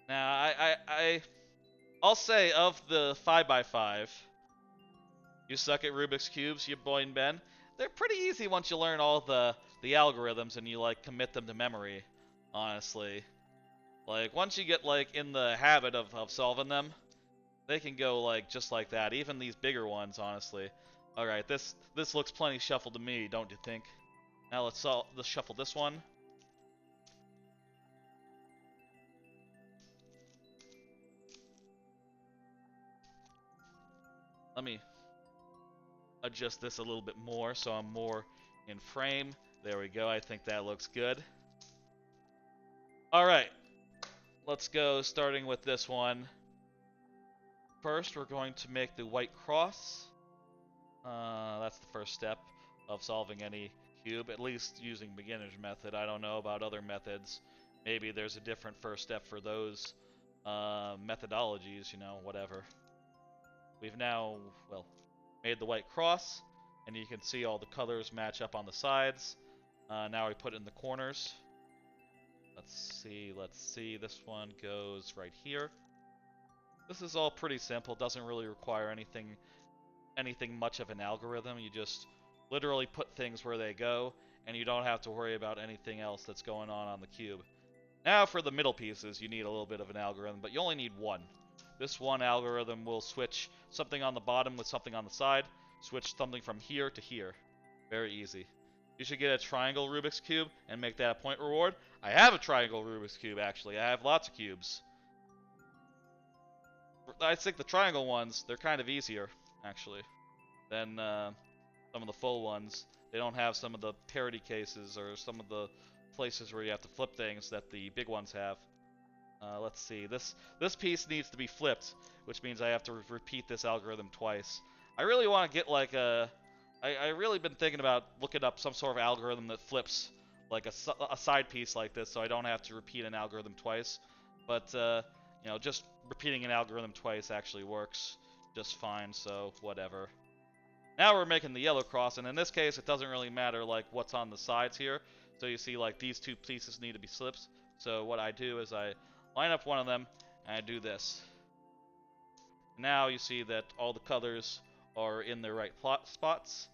Now, I'll say of the 5x5, you suck at Rubik's Cubes, you boy and Ben. They're pretty easy once you learn all the algorithms and you, like, commit them to memory, honestly. Like, once you get, like, in the habit of solving them, they can go, like, just like that. Even these bigger ones, honestly. Alright, this looks plenty shuffled to me, don't you think? Now let's shuffle this one. Let me adjust this a little bit more so I'm more in frame. There we go. I think that looks good. All right, let's go starting with this one. First, we're going to make the white cross. That's the first step of solving any cube, at least using beginner's method. I don't know about other methods. Maybe there's a different first step for those methodologies, you know, whatever. We've now, well, made the white cross, and you can see all the colors match up on the sides. Now we put it in the corners. Let's see, this one goes right here. This is all pretty simple, doesn't really require anything much of an algorithm. You just literally put things where they go, and you don't have to worry about anything else that's going on the cube. Now for the middle pieces, you need a little bit of an algorithm, but you only need one. This one algorithm will switch something on the bottom with something on the side, switch something from here to here. Very easy. You should get a triangle Rubik's Cube and make that a point reward. I have a triangle Rubik's Cube, actually. I have lots of cubes. I think the triangle ones, they're kind of easier, actually, than some of the full ones. They don't have some of the parity cases or some of the places where you have to flip things that the big ones have. Let's see. This piece needs to be flipped, which means I have to repeat this algorithm twice. I really want to get like a... I really been thinking about looking up some sort of algorithm that flips like a side piece like this, so I don't have to repeat an algorithm twice. But you know, just repeating an algorithm twice actually works just fine, so whatever. Now we're making the yellow cross, and in this case, it doesn't really matter like what's on the sides here. So you see, like these two pieces need to be slipped. So what I do is I line up one of them, and I do this. Now you see that all the colors are in their right spots.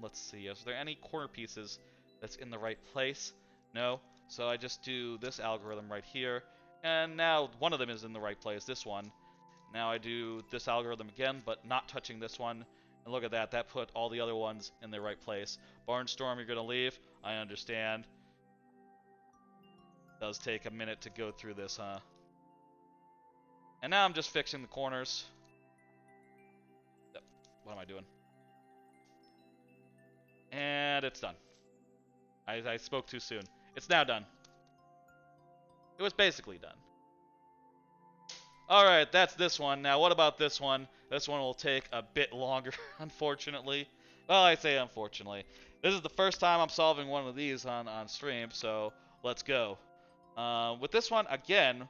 Let's see, is there any corner pieces that's in the right place? No, so I just do this algorithm right here, and now one of them is in the right place, this one. Now I do this algorithm again, but not touching this one, and look at that, that put all the other ones in their right place. Barnstorm, you're gonna leave? I understand. Does take a minute to go through this, huh? And now I'm just fixing the corners. Yep. What am I doing? And it's done. I spoke too soon. It's now done. It was basically done. Alright, that's this one. Now, what about this one? This one will take a bit longer, unfortunately. Well, I say unfortunately. This is the first time I'm solving one of these on stream, so let's go. With this one, again,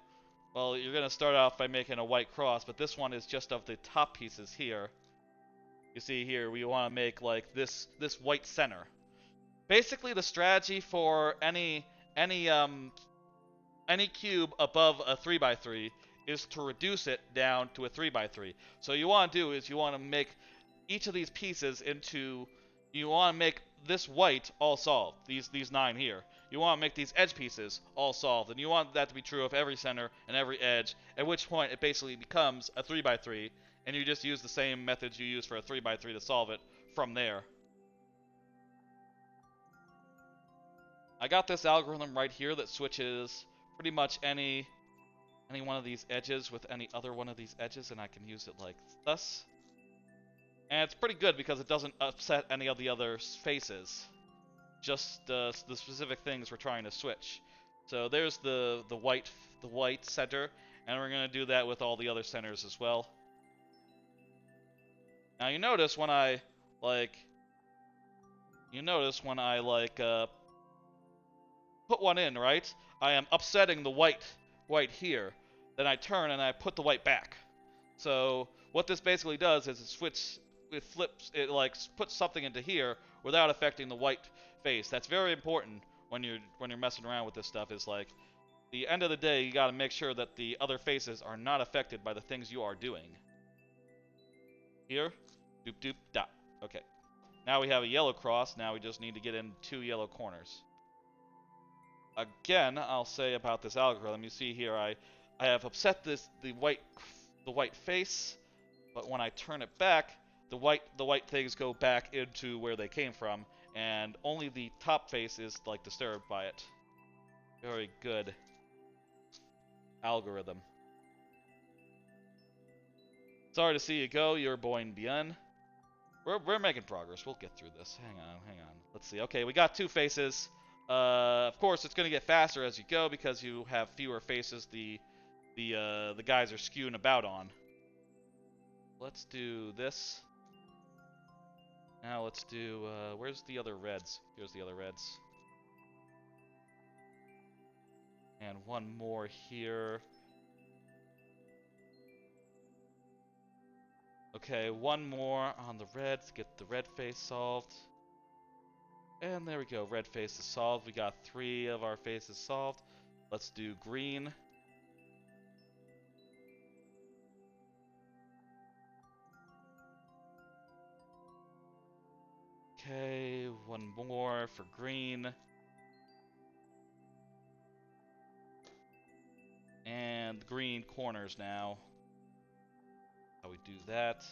well, you're going to start off by making a white cross, but this one is just of the top pieces here. You see here, we want to make like this white center. Basically, the strategy for any cube above a 3x3 is to reduce it down to a 3x3. So you want to do is you want to make each of these pieces into, you want to make this white all solved, these 9 here. You want to make these edge pieces all solved, and you want that to be true of every center and every edge, at which point it basically becomes a 3x3, and you just use the same methods you use for a 3x3 to solve it from there. I got this algorithm right here that switches pretty much any one of these edges with any other one of these edges, and I can use it like thus. And it's pretty good because it doesn't upset any of the other faces, just the specific things we're trying to switch. So there's the white center, and we're gonna do that with all the other centers as well. Now you notice when I put one in, right? I am upsetting the white here. Then I turn and I put the white back. So what this basically does is it like puts something into here without affecting the white face. That's very important when you're messing around with this stuff. Is like, the end of the day, you got to make sure that the other faces are not affected by the things you are doing. Here, doop doop dot. Okay. Now we have a yellow cross. Now we just need to get in 2 yellow corners. Again, I'll say about this algorithm. You see here, I have upset the white face, but when I turn it back, the white things go back into where they came from, and only the top face is like disturbed by it. Very good algorithm. Sorry to see you go. You're bien. We're making progress. We'll get through this. Hang on. Let's see. Okay, we got 2 faces. Of course, it's gonna get faster as you go because you have fewer faces. The guys are skewing about on. Let's do this. Now let's do. Where's the other reds? Here's the other reds. And one more here. Okay, one more on the red to get the red face solved. And there we go, red face is solved. We got 3 of our faces solved. Let's do green. Okay, one more for green. And green corners now. How we do that.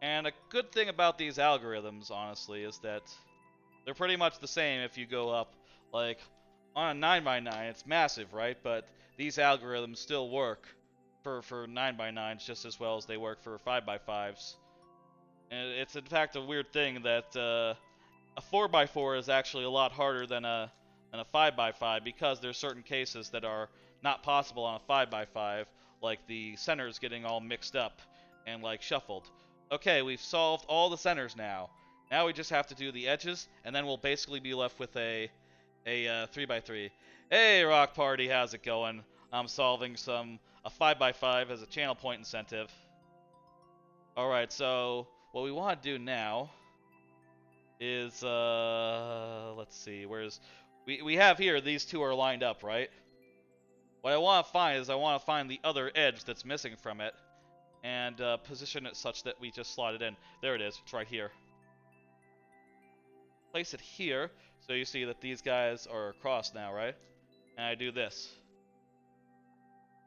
And a good thing about these algorithms, honestly, is that they're pretty much the same if you go up, like, on a 9x9, it's massive, right? But these algorithms still work for 9x9s just as well as they work for 5x5s. And it's in fact a weird thing that a 4x4 is actually a lot harder than a 5x5 because there's certain cases that are not possible on a 5x5, like the centers getting all mixed up and like shuffled. Okay, we've solved all the centers now. Now we just have to do the edges, and then we'll basically be left with a 3x3. Hey, Rock Party, how's it going? I'm solving a 5x5 as a channel point incentive. Alright, so what we want to do now is, let's see, we have here, these 2 are lined up, right? What I want to find is I want to find the other edge that's missing from it, and position it such that we just slot it in. There it is, it's right here. Place it here, so you see that these guys are across now, right? And I do this.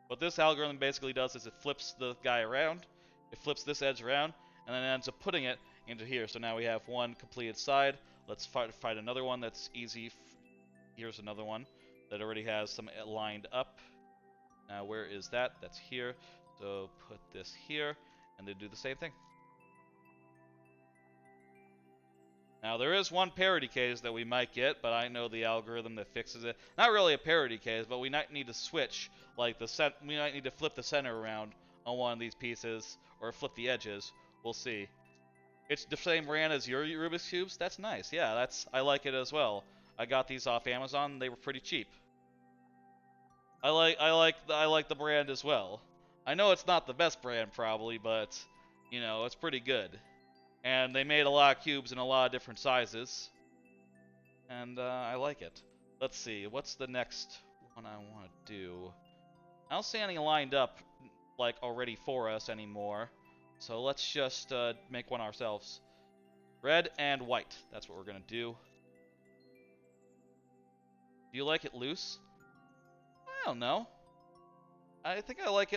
What this algorithm basically does is it flips the guy around, it flips this edge around, and then it ends up putting it into here. So now we have one completed side. Let's find another one that's easy. Here's another one that already has some lined up. Now where is that? That's here. So put this here, and then do the same thing. Now there is one parity case that we might get, but I know the algorithm that fixes it. Not really a parity case, but we might need to switch, like we might need to flip the center around on one of these pieces, or flip the edges. We'll see. It's the same brand as your Rubik's Cubes? That's nice. Yeah, I like it as well. I got these off Amazon. They were pretty cheap. I like the brand as well. I know it's not the best brand probably, but you know, it's pretty good. And they made a lot of cubes in a lot of different sizes. And I like it. Let's see, what's the next one I want to do? I don't see any lined up like already for us anymore. So let's just make one ourselves. Red and white. That's what we're going to do. Do you like it loose? I don't know. I think I like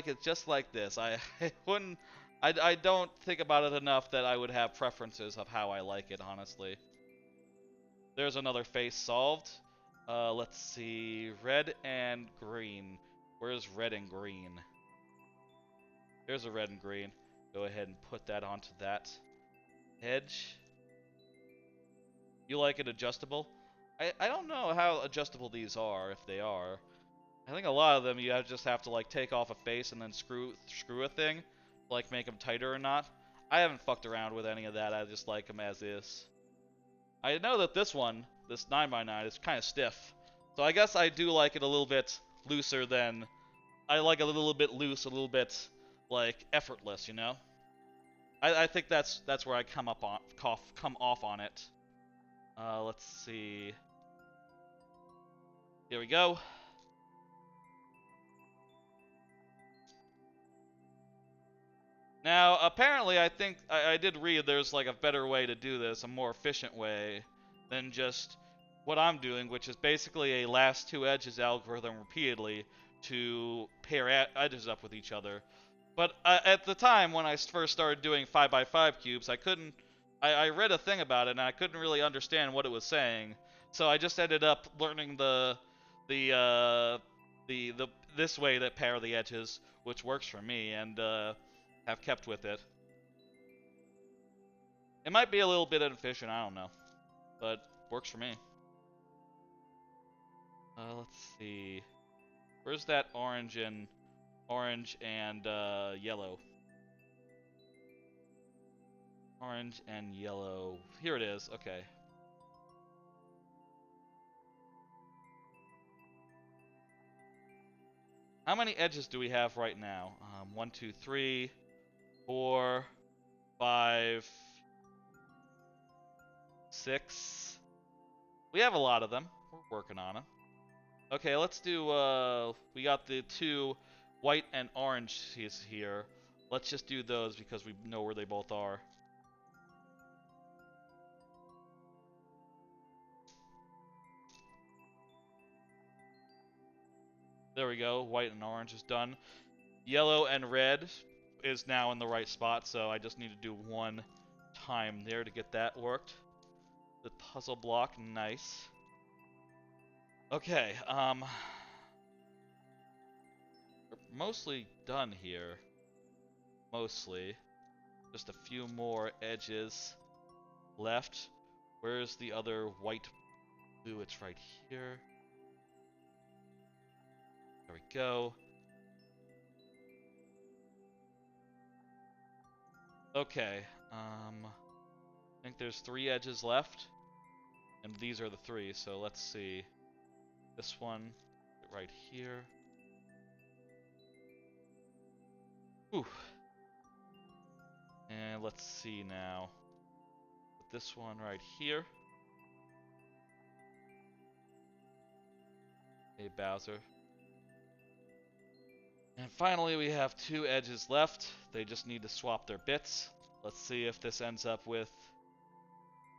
it just like this. I wouldn't I don't think about it enough that I would have preferences of how I like it, honestly. There's another face solved. Let's see, red and green. Where's red and green? There's a red and green. Go ahead and put that onto that edge. You like it adjustable? I don't know how adjustable these are, if they are. I think a lot of them you just have to like take off a face and then screw a thing, like make them tighter or not. I haven't fucked around with any of that. I just like them as is. I know that this one, this 9x9, is kind of stiff. So I guess I do like it a little bit looser than... I like it a little bit loose, a little bit, like, effortless, you know? I think that's where I come off on it. Let's see. Here we go. Now, apparently, I think I did read there's like a better way to do this, a more efficient way than just what I'm doing, which is basically a last 2 edges algorithm repeatedly to pair edges up with each other. But at the time when I first started doing 5x5 cubes, I read a thing about it and I couldn't really understand what it was saying. So I just ended up learning this way to pair the edges, which works for me, and have kept with it. It might be a little bit inefficient, I don't know. But works for me. Let's see. Where's that orange and yellow? Orange and yellow. Here it is. Okay. How many edges do we have right now? 1, 2, 3, 4, 5, 6. We have a lot of them. We're working on them. Okay, let's do, we got the 2 white and orange here. Let's just do those because we know where they both are. There we go. White and orange is done. Yellow and red is now in the right spot, so I just need to do one time there to get that worked. The puzzle block, nice. Okay, we're mostly done here. Mostly. Just a few more edges left. Where's the other white blue? It's right here. There we go. Okay, I think there's 3 edges left, and these are the 3, so let's see. This one, right here. Ooh. And let's see now. Put this one right here. Hey, Bowser. And finally, we have 2 edges left. They just need to swap their bits. Let's see if this ends up with...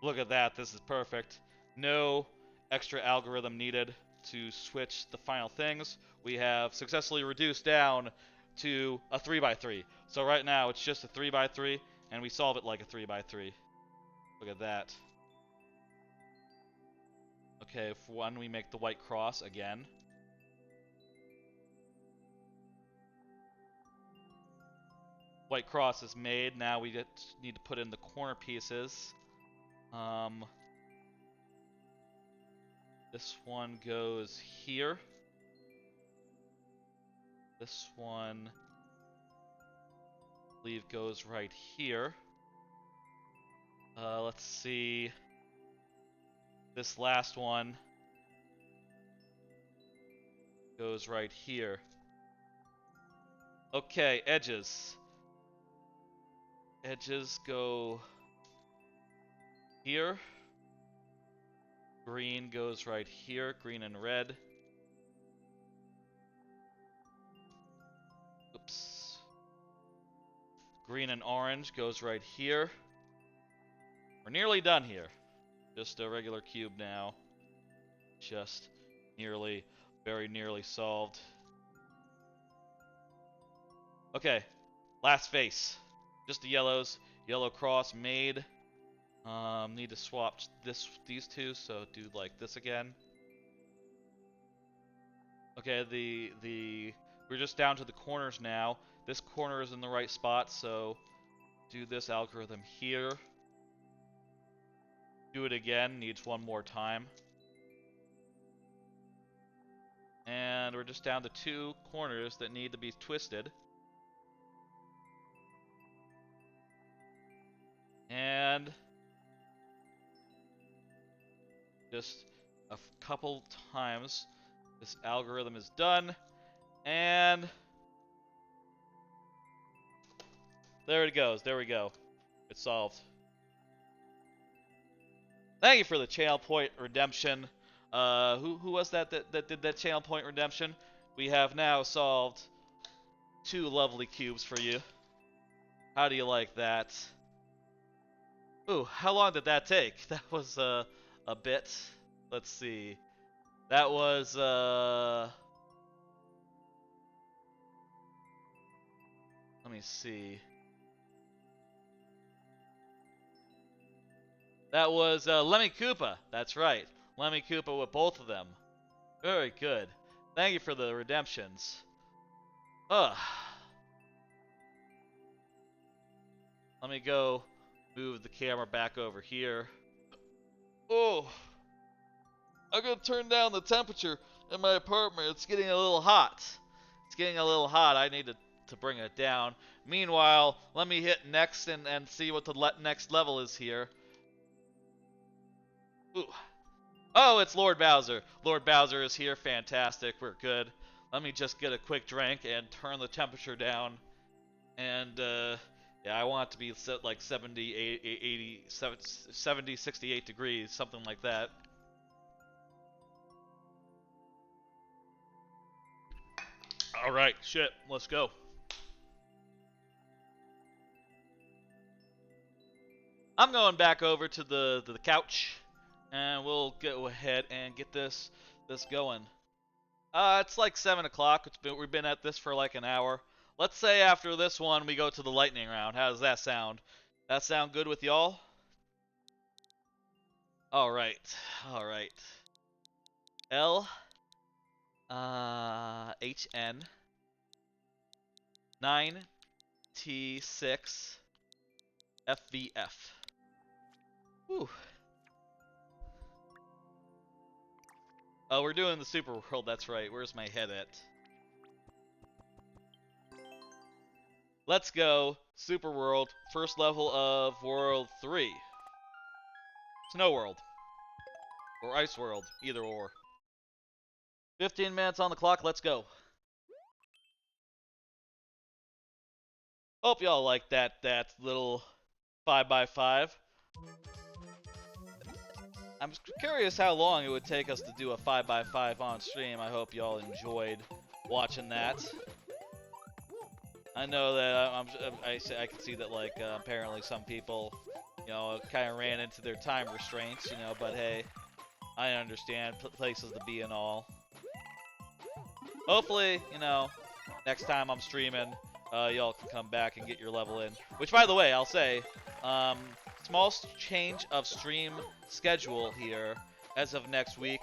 Look at that, this is perfect. No extra algorithm needed to switch the final things. We have successfully reduced down to a 3x3. So right now, it's just a 3x3, and we solve it like a 3x3. Look at that. Okay, for one, we make the white cross again. White cross is made. Now we need to put in the corner pieces. This one goes here. This one, I believe, goes right here. Let's see. This last one goes right here. Okay, edges. Edges go here. Green goes right here, green and red. Oops. Green and orange goes right here. We're nearly done here. Just a regular cube now. Just nearly, very nearly solved. Okay, last face. Just the yellows. Yellow cross made. Need to swap these two, so do like this again. Okay, we're just down to the corners now. This corner is in the right spot, so do this algorithm here. Do it again, needs one more time. And we're just down to 2 corners that need to be twisted. And just a couple times, this algorithm is done, and there it goes. There we go. It's solved. Thank you for the channel point redemption. Who was that did that channel point redemption? We have now solved 2 lovely cubes for you. How do you like that? Ooh, how long did that take? That was a bit. Let's see. That was let me see. That was Lemmy Koopa. That's right. Lemmy Koopa with both of them. Very good. Thank you for the redemptions. Ugh. Let me go Move the camera back over here. Oh, I'm gonna turn down the temperature in my apartment. It's getting a little hot. It's getting a little hot. I need to bring it down. Meanwhile, let me hit next and see what the next level is here. Ooh. Oh, it's Lord Bowser. Lord Bowser is here. Fantastic. We're good. Let me just get a quick drink and turn the temperature down. And, yeah, I want it to be set like 70, 80, 70, 68 degrees, something like that. Alright, shit, let's go. I'm going back over to the couch, and we'll go ahead and get this going. It's like 7 o'clock. We've been at this for like an hour. Let's say after this one we go to the lightning round. How does that sound? That sound good with y'all? Alright. Alright. L HN 9T6 FVF. Whew. Oh, we're doing the Super World, that's right. Where's my head at? Let's go. Super World, first level of World 3. Snow World. Or Ice World, either or. 15 minutes on the clock, let's go. Hope y'all like that little 5x5. I'm curious how long it would take us to do a 5x5 on stream. I hope y'all enjoyed watching that. I know that I can see that like apparently some people, you know, kind of ran into their time restraints, you know. But hey, I understand places to be and all. Hopefully, you know, next time I'm streaming, y'all can come back and get your level in. Which, by the way, I'll say, small change of stream schedule here as of next week.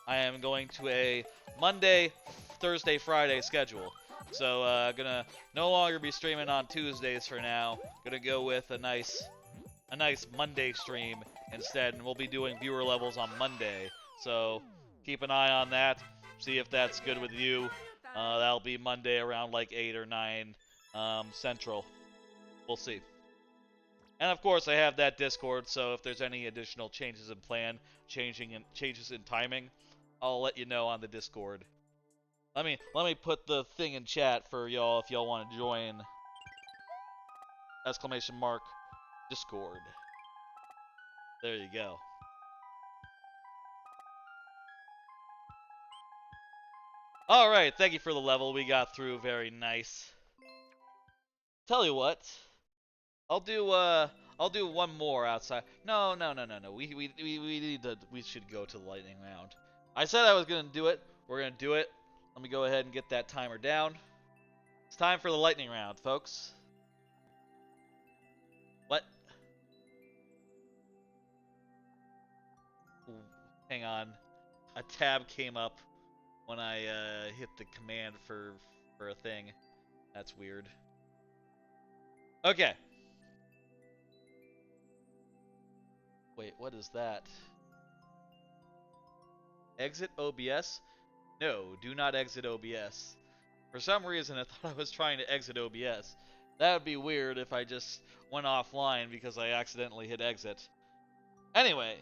I am going to a Monday, Thursday, Friday schedule. So, gonna no longer be streaming on Tuesdays for now. Gonna go with a nice Monday stream instead, and we'll be doing viewer levels on Monday. So, keep an eye on that. See if that's good with you. That'll be Monday around like 8 or 9 Central. We'll see. And of course, I have that Discord, so if there's any additional changes in plan, changes in timing, I'll let you know on the Discord. Let me put the thing in chat for y'all if y'all want to join. Exclamation mark Discord. There you go. All right, thank you for the level we got through. Very nice. Tell you what, I'll do one more outside. No. We should go to the lightning round. I said I was gonna do it. We're gonna do it. Let me go ahead and get that timer down. It's time for the lightning round, folks. What? Ooh, hang on. A tab came up when I hit the command for a thing. That's weird. Okay. Wait, what is that? Exit OBS? No, do not exit OBS. For some reason, I thought I was trying to exit OBS. That would be weird if I just went offline because I accidentally hit exit. Anyway,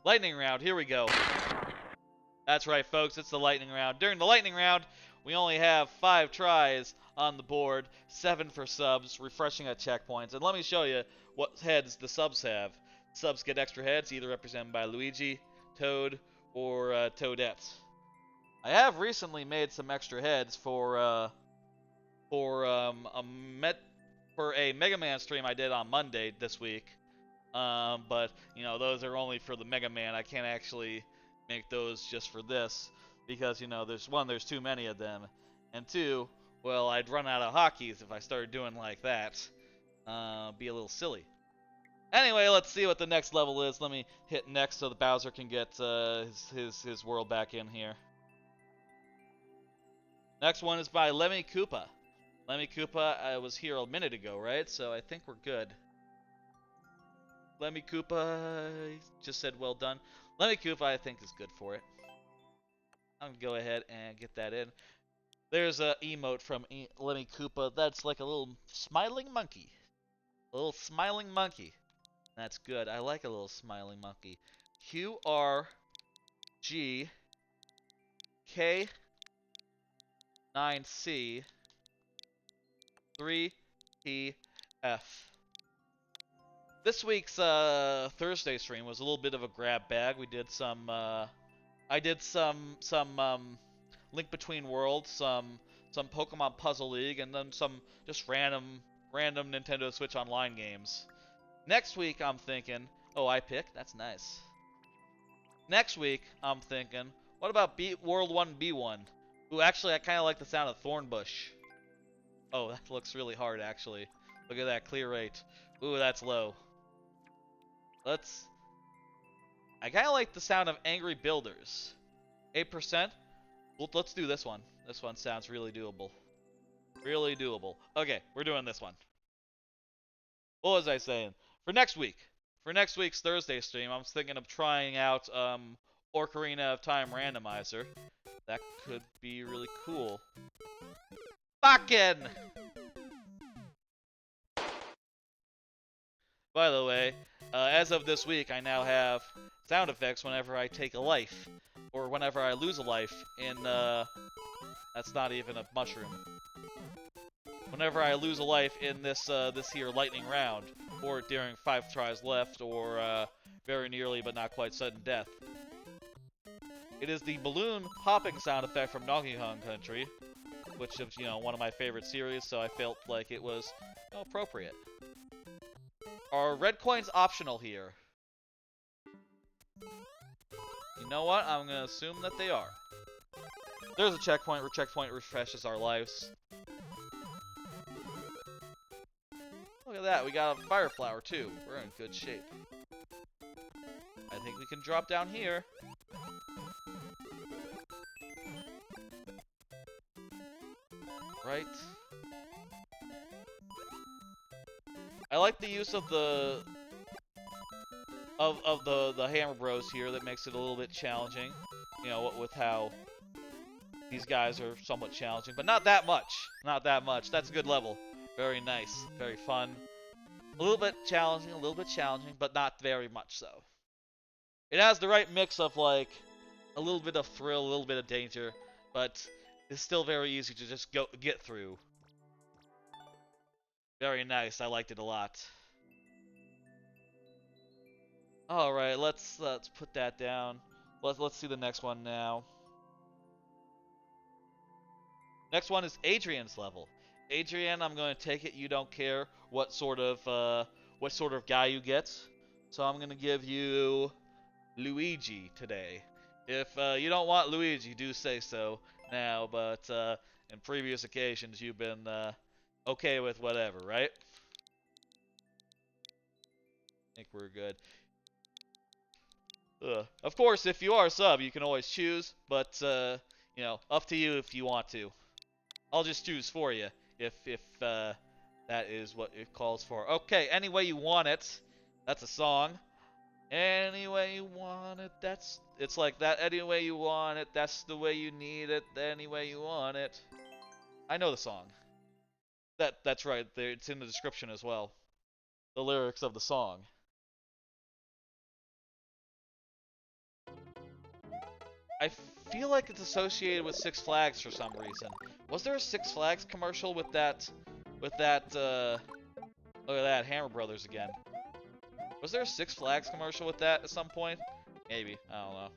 lightning round, here we go. That's right, folks, it's the lightning round. During the lightning round, we only have 5 tries on the board, 7 for subs, refreshing at checkpoints. And let me show you what heads the subs have. Subs get extra heads, either represented by Luigi, Toad, or Toadette. I have recently made some extra heads for a Mega Man stream I did on Monday this week. But you know, those are only for the Mega Man. I can't actually make those just for this because, you know, there's too many of them, and 2, well, I'd run out of hotkeys if I started doing like that. Be a little silly. Anyway, let's see what the next level is. Let me hit next so the Bowser can get his world back in here. Next one is by Lemmy Koopa. Lemmy Koopa was here a minute ago, right? So I think we're good. Lemmy Koopa just said well done. Lemmy Koopa, I think, is good for it. I'm gonna go ahead and get that in. There's a emote from Lemmy Koopa that's like a little smiling monkey. A little smiling monkey. That's good. I like a little smiling monkey. QRGK9C 3PF. This week's Thursday stream was a little bit of a grab bag. We did some I did some Link Between Worlds, some Pokemon Puzzle League, and then some just random Nintendo Switch Online games. Next week I'm thinking, oh, I pick, that's nice. Next week I'm thinking, what about World 1 B1? Ooh, actually I kind of like the sound of Thornbush. Oh, that looks really hard actually. Look at that clear rate. Ooh, that's low. I kind of like the sound of Angry Builders. 8%? Well, let's do this one. This one sounds really doable. Really doable. Okay, we're doing this one. What was I saying? For next week's Thursday stream, I was thinking of trying out Ocarina of Time Randomizer. That could be really cool. Fucking! By the way, as of this week, I now have sound effects whenever I take a life, or whenever I lose a life in, that's not even a mushroom. Whenever I lose a life in this here lightning round, or during 5 tries left, or very nearly but not quite sudden death. It is the balloon popping sound effect from Donkey Kong Country, which is, you know, one of my favorite series, so I felt like it was appropriate. Are red coins optional here? You know what? I'm gonna assume that they are. There's a checkpoint where checkpoint refreshes our lives. Look at that, we got a fire flower too. We're in good shape. I think we can drop down here. Right. I like the use of the Hammer Bros here. That makes it a little bit challenging. You know, with how these guys are somewhat challenging, but not that much. Not that much. That's a good level. Very nice. Very fun. A little bit challenging, but not very much so. It has the right mix of, like, a little bit of thrill, a little bit of danger, but it's still very easy to just get through. Very nice. I liked it a lot. All right, let's put that down. Let's see the next one now. Next one is Adrian's level. Adrian, I'm going to take it you don't care what sort of guy you get. So I'm going to give you Luigi today. If you don't want Luigi, do say so now, but in previous occasions you've been okay with whatever, right? I think we're good. Of course, if you are a sub, you can always choose, but you know, up to you if you want to. I'll just choose for you if that is what it calls for. Okay, any way you want it. That's a song. Any way you want it. It's like that. Any way you want it. That's the way you need it. Any way you want it. I know the song. That's right. It's in the description as well. The lyrics of the song. I feel like it's associated with Six Flags for some reason. Was there a Six Flags commercial with that, look at that, Hammer Brothers again. Was there a Six Flags commercial with that at some point? Maybe, I don't know.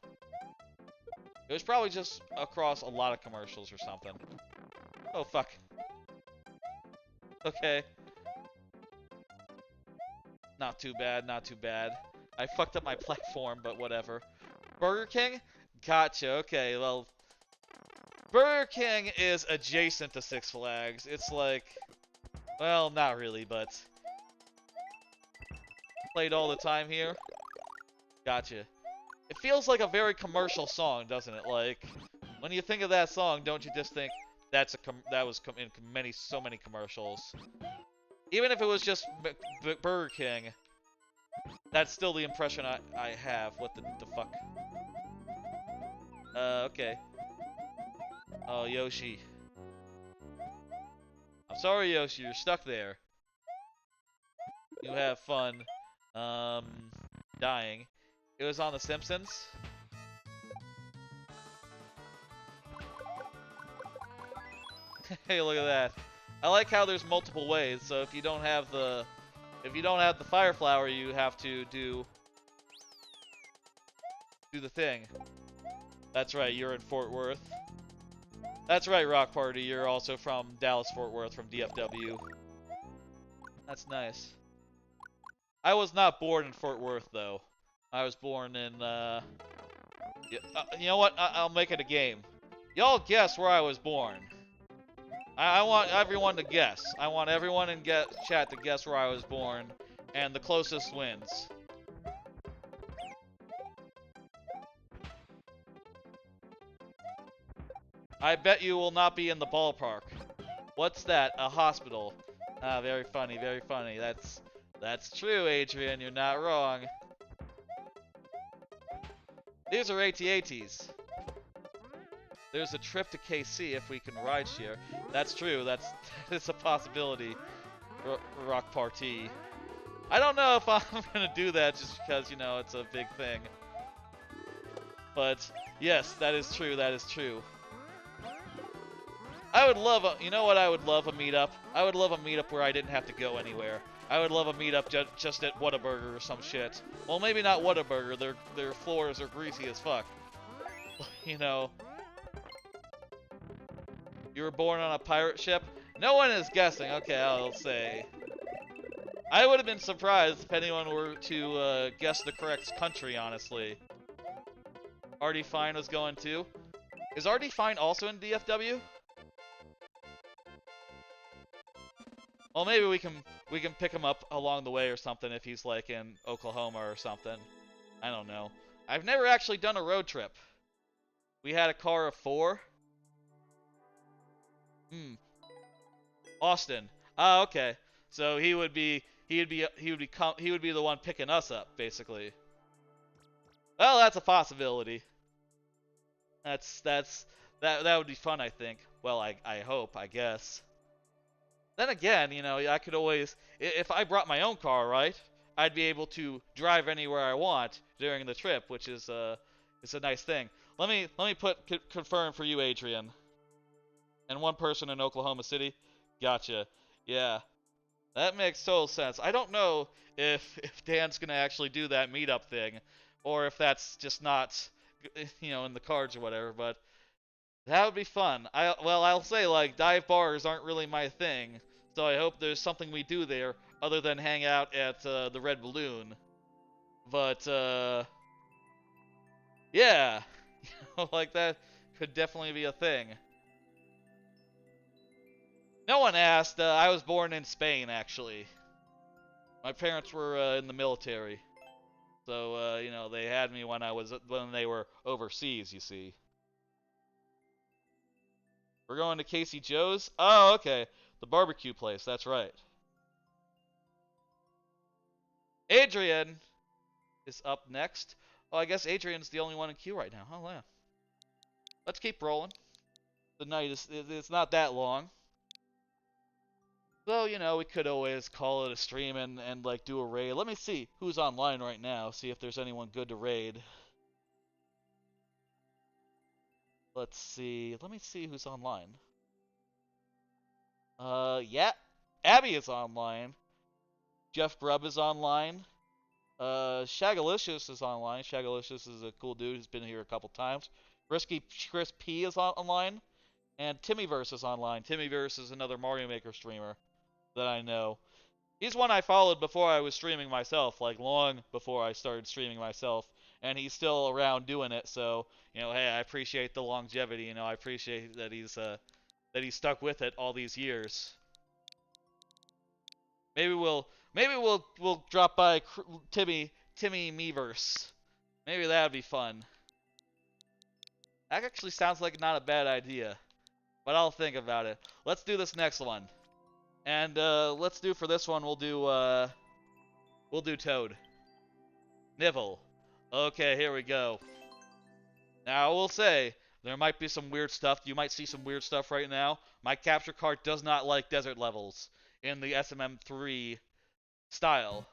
It was probably just across a lot of commercials or something. Oh, fuck. Okay. Not too bad, not too bad. I fucked up my platform, but whatever. Burger King? Gotcha, okay, well... Burger King is adjacent to Six Flags. It's like... Well, not really, but... Played all the time here. Gotcha. It feels like a very commercial song, doesn't it? Like, when you think of that song, don't you just think that was in so many commercials? Even if it was just Burger King, That's still the impression I have. What the fuck? Okay. Oh, Yoshi. I'm sorry, Yoshi, you're stuck there. You have fun, um, dying. It was on The Simpsons? Hey, look at that. I like how there's multiple ways, so if you don't have the fire flower, you have to do the thing. That's right, you're in Fort Worth. That's right, Rock Party, you're also from Dallas Fort Worth from DFW. That's nice. I was not born in Fort Worth though. I was born in you know what? I'll make it a game. Y'all guess where I was born. I want everyone to guess. I want everyone in chat to guess where I was born, and the closest wins. I bet you will not be in the ballpark. What's that? A hospital. Ah, very funny, very funny. That's true, Adrian. You're not wrong. These are AT-ATs. There's a trip to KC if we can ride share. That's true. That is a possibility. Rock Party. I don't know if I'm gonna do that just because, you know, it's a big thing. But yes, that is true. That is true. I would love a, you know what I would love a meetup? I would love a meetup where I didn't have to go anywhere. I would love a meetup just at Whataburger or some shit. Well, maybe not Whataburger. Their floors are greasy as fuck. You know. You were born on a pirate ship? No one is guessing. Okay, I'll say. I would have been surprised if anyone were to guess the correct country, honestly. Artie Fine was going too. Is Artie Fine also in DFW? Well, maybe we can pick him up along the way or something if he's like in Oklahoma or something. I don't know. I've never actually done a road trip. We had a car of 4. Austin. Ah, okay. So he would be the one picking us up, basically. Well, that's a possibility. That would be fun, I think. Well, I hope, I guess. Then again, you know, I could always, if I brought my own car, right, I'd be able to drive anywhere I want during the trip, which is it's a nice thing. Let me confirm for you, Adrian. And one person in Oklahoma City. Gotcha. Yeah, that makes total sense. I don't know if Dan's gonna actually do that meetup thing, or if that's just not, you know, in the cards or whatever. But that would be fun. I'll say, like, dive bars aren't really my thing, so I hope there's something we do there other than hang out at the Red Balloon. But yeah, like that could definitely be a thing. No one asked. I was born in Spain, actually. My parents were in the military, so you know, they had me when they were overseas. You see. We're going to Casey Joe's? Oh, okay. The barbecue place, that's right. Adrian is up next. Oh, I guess Adrian's the only one in queue right now. Oh, yeah. Let's keep rolling. The night it's not that long. So, you know, we could always call it a stream and like do a raid. Let me see who's online right now, see if there's anyone good to raid. Let's see. Let me see who's online. Yeah. Abby is online. Jeff Grubb is online. Shagalicious is online. Shagalicious is a cool dude who's been here a couple times. Chris P is online. And Timmyverse is online. Timmyverse is another Mario Maker streamer that I know. He's one I followed before I was streaming myself, like long before I started streaming myself. And he's still around doing it, so, you know, hey, I appreciate the longevity, you know, I appreciate that he's stuck with it all these years. Maybe we'll drop by Timmy Meverse. Maybe that'd be fun. That actually sounds like not a bad idea, but I'll think about it. Let's do this next one, and let's do for this one we'll do Toad. Nibble. Okay, here we go. Now, I will say, there might be some weird stuff. You might see some weird stuff right now. My capture card does not like desert levels in the SMM3 style.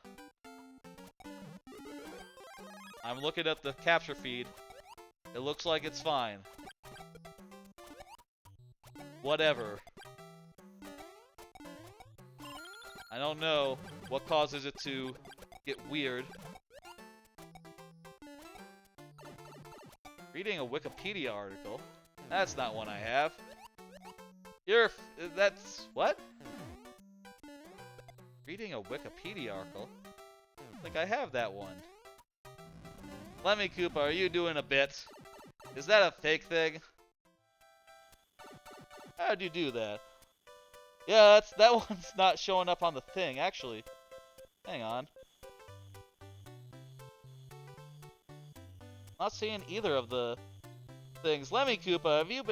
I'm looking at the capture feed. It looks like it's fine. Whatever. I don't know what causes it to get weird. Reading a Wikipedia article? That's not one I have. That's... what? Reading a Wikipedia article? I think I have that one. Lemmy Koopa, are you doing a bit? Is that a fake thing? How'd you do that? Yeah, that one's not showing up on the thing, actually. Hang on. Not seeing either of the things. Lemmy Koopa, have you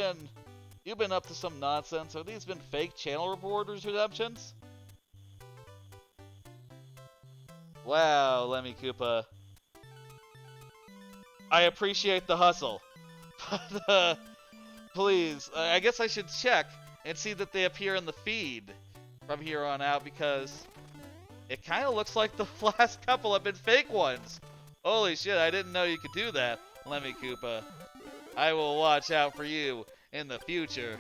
been up to some nonsense? Have these been fake channel reporters redemptions? Wow, Lemmy Koopa. I appreciate the hustle. But, please, I guess I should check and see that they appear in the feed from here on out, because it kind of looks like the last couple have been fake ones. Holy shit, I didn't know you could do that, Lemmy Koopa. I will watch out for you in the future.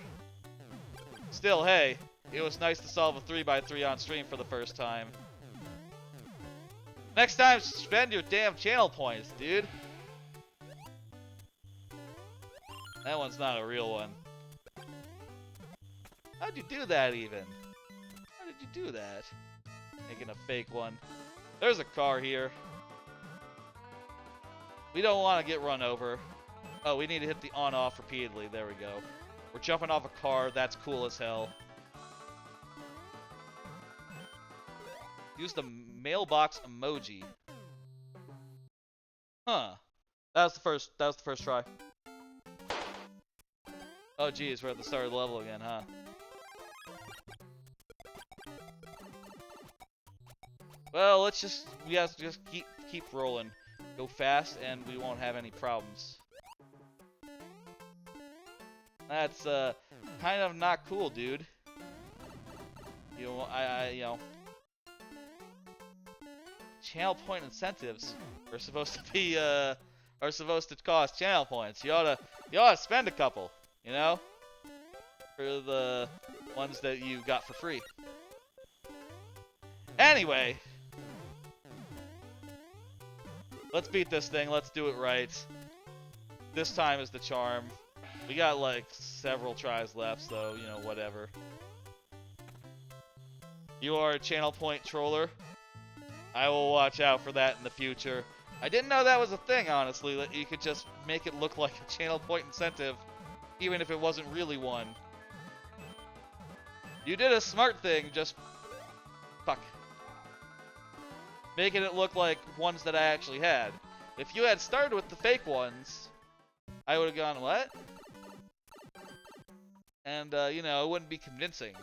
Still, hey, it was nice to solve a 3x3 on stream for the first time. Next time, spend your damn channel points, dude. That one's not a real one. How'd you do that, even? How did you do that? Making a fake one. There's a car here. We don't want to get run over. Oh, we need to hit the on-off repeatedly. There we go. We're jumping off a car. That's cool as hell. Use the mailbox emoji. Huh. That was the first try. Oh geez, we're at the start of the level again, huh? Well, we have to just keep rolling. Go fast and we won't have any problems. That's kind of not cool, dude. You know, channel point incentives are supposed to be are supposed to cost channel points. You ought to spend a couple, you know, for the ones that you got for free. Anyway, let's beat this thing. Let's do it right. This time is the charm. We got like several tries left, so you know, whatever. You are a channel point troller. I will watch out for that in the future. I didn't know that was a thing, honestly, that you could just make it look like a channel point incentive, even if it wasn't really one. You did a smart thing, just... fuck. Making it look like ones that I actually had. If you had started with the fake ones, I would have gone, what? And, you know, it wouldn't be convincing.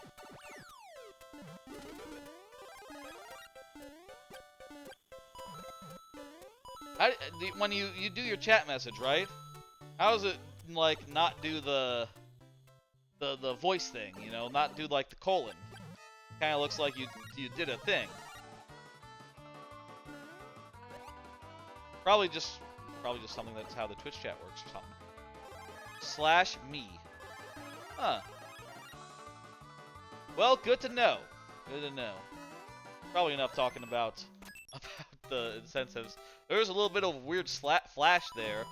When you do your chat message, right? How does it, like, not do the voice thing, you know? Not do, like, the colon. Kind of looks like you did a thing. Probably just something that's how the Twitch chat works or something. /me. Huh. Well, good to know. Good to know. Probably enough talking about the incentives. There's a little bit of weird flash there.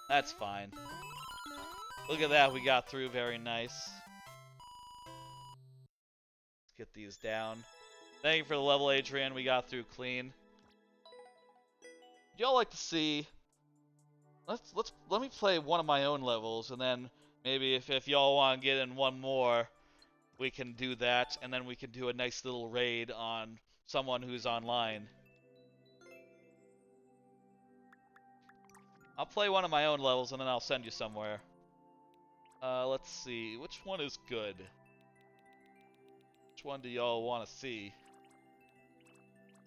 That's fine. Look at that, we got through, very nice. Let's get these down. Thank you for the level, Adrian, we got through clean. Would y'all like to see... Let me play one of my own levels, and then maybe if y'all want to get in one more, we can do that, and then we can do a nice little raid on someone who's online. I'll play one of my own levels, and then I'll send you somewhere. Let's see. Which one is good? Which one do y'all want to see?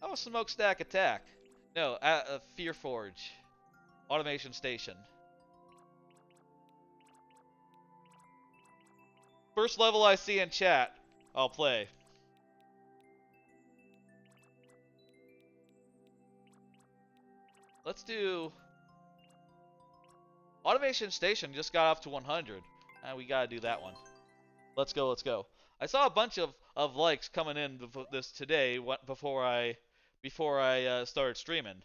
Oh, Smokestack Attack. No, Fear Forge. Automation Station. First level I see in chat, I'll play. Let's do... Automation Station just got up to 100. We gotta do that one. Let's go, let's go. I saw a bunch of likes coming in this today before I started streaming.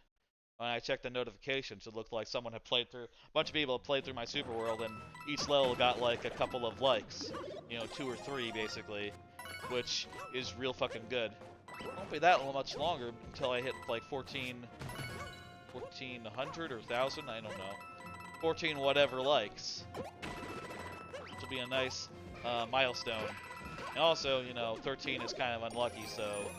When I checked the notifications, it looked like someone had played through, a bunch of people had played through my Super World, and each level got like a couple of likes. You know, 2 or 3 basically, which is real fucking good. Won't be that much longer until I hit like 1400 or 1000, I don't know. 14 whatever likes. Which will be a nice milestone. And also, you know, 13 is kind of unlucky, so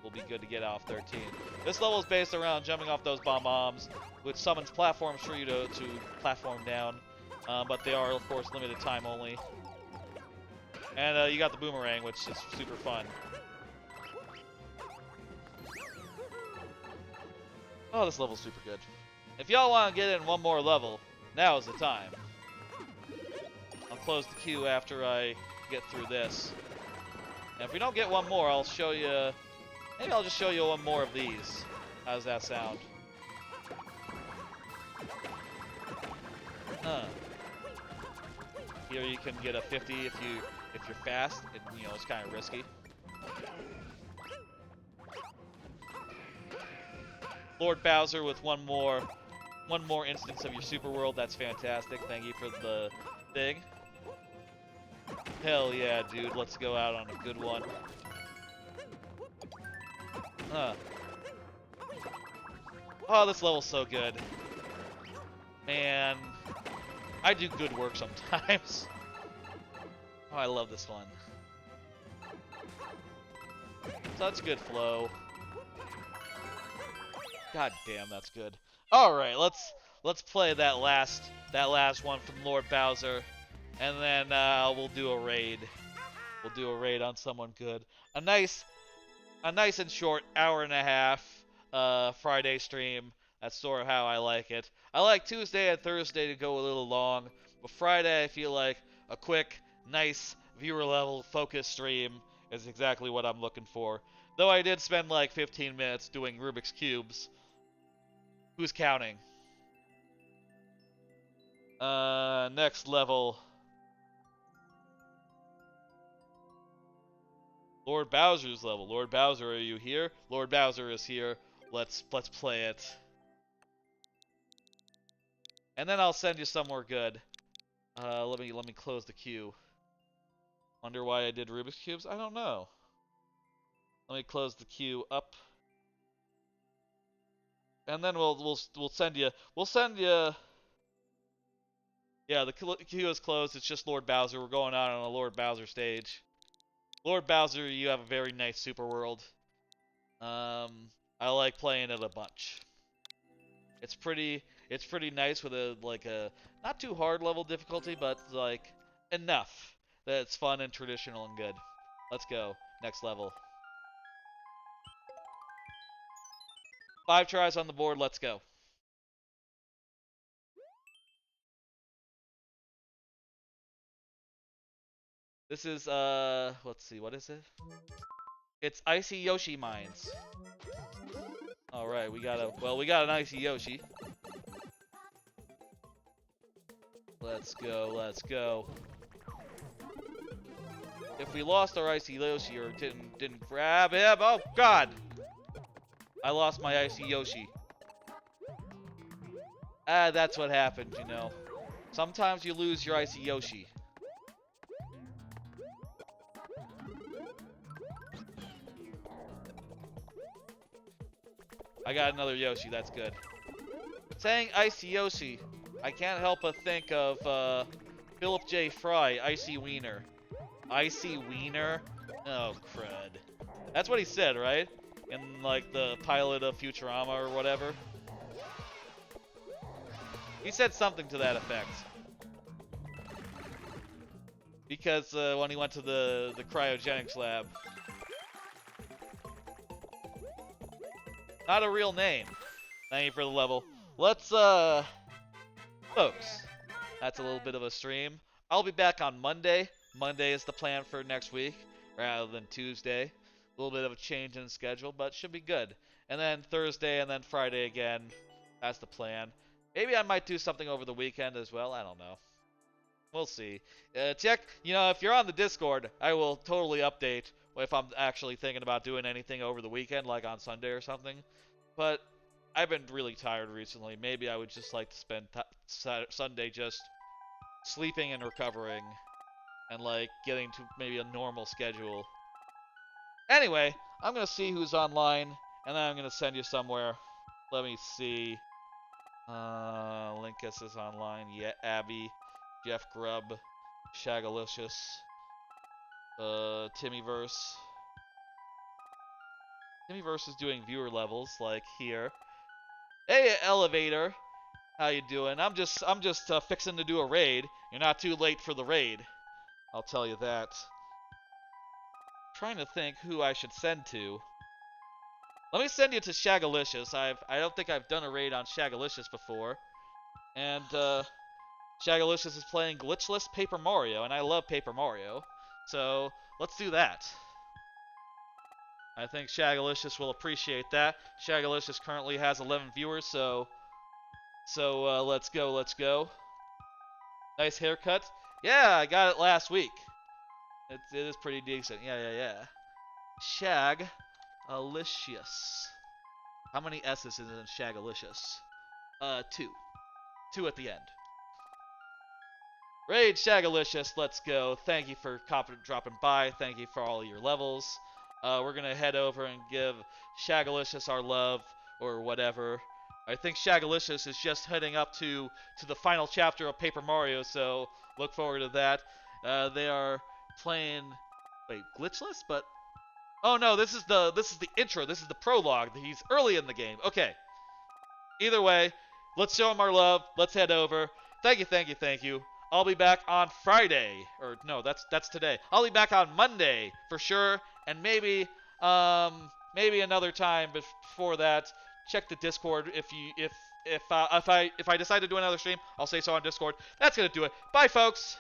will be good to get off 13. This level is based around jumping off those bombs, which summons platforms for you to platform down. But they are, of course, limited time only. And you got the boomerang, which is super fun. Oh, this level's super good. If y'all want to get in one more level, now is the time. I'll close the queue after I get through this. And if we don't get one more, I'll show you... Maybe I'll just show you one more of these. How does that sound? Here you can get a 50 if you're fast. You know, it's kind of risky. Lord Bowser with one more instance of your Super World. That's fantastic. Thank you for the thing. Hell yeah, dude. Let's go out on a good one. Oh, this level's so good. Man, I do good work sometimes. Oh, I love this one. Such good flow. God damn, that's good. All right, let's play that last one from Lord Bowser, and then we'll do a raid. We'll do a raid on someone good. A nice and short hour and a half Friday stream. That's sort of how I like it. I like Tuesday and Thursday to go a little long, but Friday I feel like a quick, nice viewer level focus stream is exactly what I'm looking for. Though I did spend like 15 minutes doing Rubik's Cubes. Who's counting? Next level. Lord Bowser's level. Lord Bowser, are you here? Lord Bowser is here. Let's play it. And then I'll send you somewhere good. Let me close the queue. Wonder why I did Rubik's Cubes? I don't know. Let me close the queue up. And then we'll send you. Yeah, the queue is closed. It's just Lord Bowser. We're going out on a Lord Bowser stage. Lord Bowser, you have a very nice Super World. I like playing it a bunch. It's pretty nice with a not too hard level difficulty, but like enough that it's fun and traditional and good. Let's go. Next level. 5 tries on the board. Let's go. This is let's see, what is it? It's Icy Yoshi Mines. All right, we got an Icy Yoshi. Let's go, let's go. If we lost our Icy Yoshi or didn't grab him, oh god! I lost my Icy Yoshi. That's what happened, you know. Sometimes you lose your Icy Yoshi. I got another Yoshi, that's good. Saying Icy Yoshi, I can't help but think of Philip J. Fry, Icy Wiener. Icy Wiener? Oh, crud. That's what he said, right? In, like, the pilot of Futurama or whatever. He said something to that effect. Because when he went to the cryogenics lab. Not a real name. Thank you for the level. Let's, folks, that's a little bit of a stream. I'll be back on Monday. Monday is the plan for next week, rather than Tuesday. A little bit of a change in schedule, but should be good. And then Thursday and then Friday again. That's the plan. Maybe I might do something over the weekend as well. I don't know. We'll see. Check, if you're on the Discord, I will totally update if I'm actually thinking about doing anything over the weekend, like on Sunday or something. But I've been really tired recently. Maybe I would just like to spend Sunday just sleeping and recovering and like getting to maybe a normal schedule. Anyway, I'm going to see who's online and then I'm going to send you somewhere. Let me see. Linkus is online. Yeah, Abby, Jeff Grubb, Shagalicious, Timmyverse. Timmyverse is doing viewer levels like here. Hey, Elevator. How you doing? I'm just fixing to do a raid. You're not too late for the raid. I'll tell you that. Trying to think who I should send to. Let me send you to Shagalicious. I don't think I've done a raid on Shagalicious before. And Shagalicious is playing glitchless Paper Mario, and I love Paper Mario. So let's do that. I think Shagalicious will appreciate that. Shagalicious currently has 11 viewers, so let's go. Nice haircut. Yeah, I got it last week. It is pretty decent. Yeah. Shagalicious. How many S's is in Shagalicious? 2. 2 at the end. Raid Shagalicious, let's go. Thank you for dropping by. Thank you for all your levels. We're going to head over and give Shagalicious our love, or whatever. I think Shagalicious is just heading up to the final chapter of Paper Mario, so look forward to that. They are playing... Wait, glitchless? But... Oh no, this is the intro. This is the prologue. He's early in the game. Okay. Either way, let's show him our love. Let's head over. Thank you. I'll be back on Friday. Or no, that's today. I'll be back on Monday for sure, and maybe another time before that. Check the Discord if I decide to do another stream, I'll say so on Discord. That's gonna do it. Bye, folks.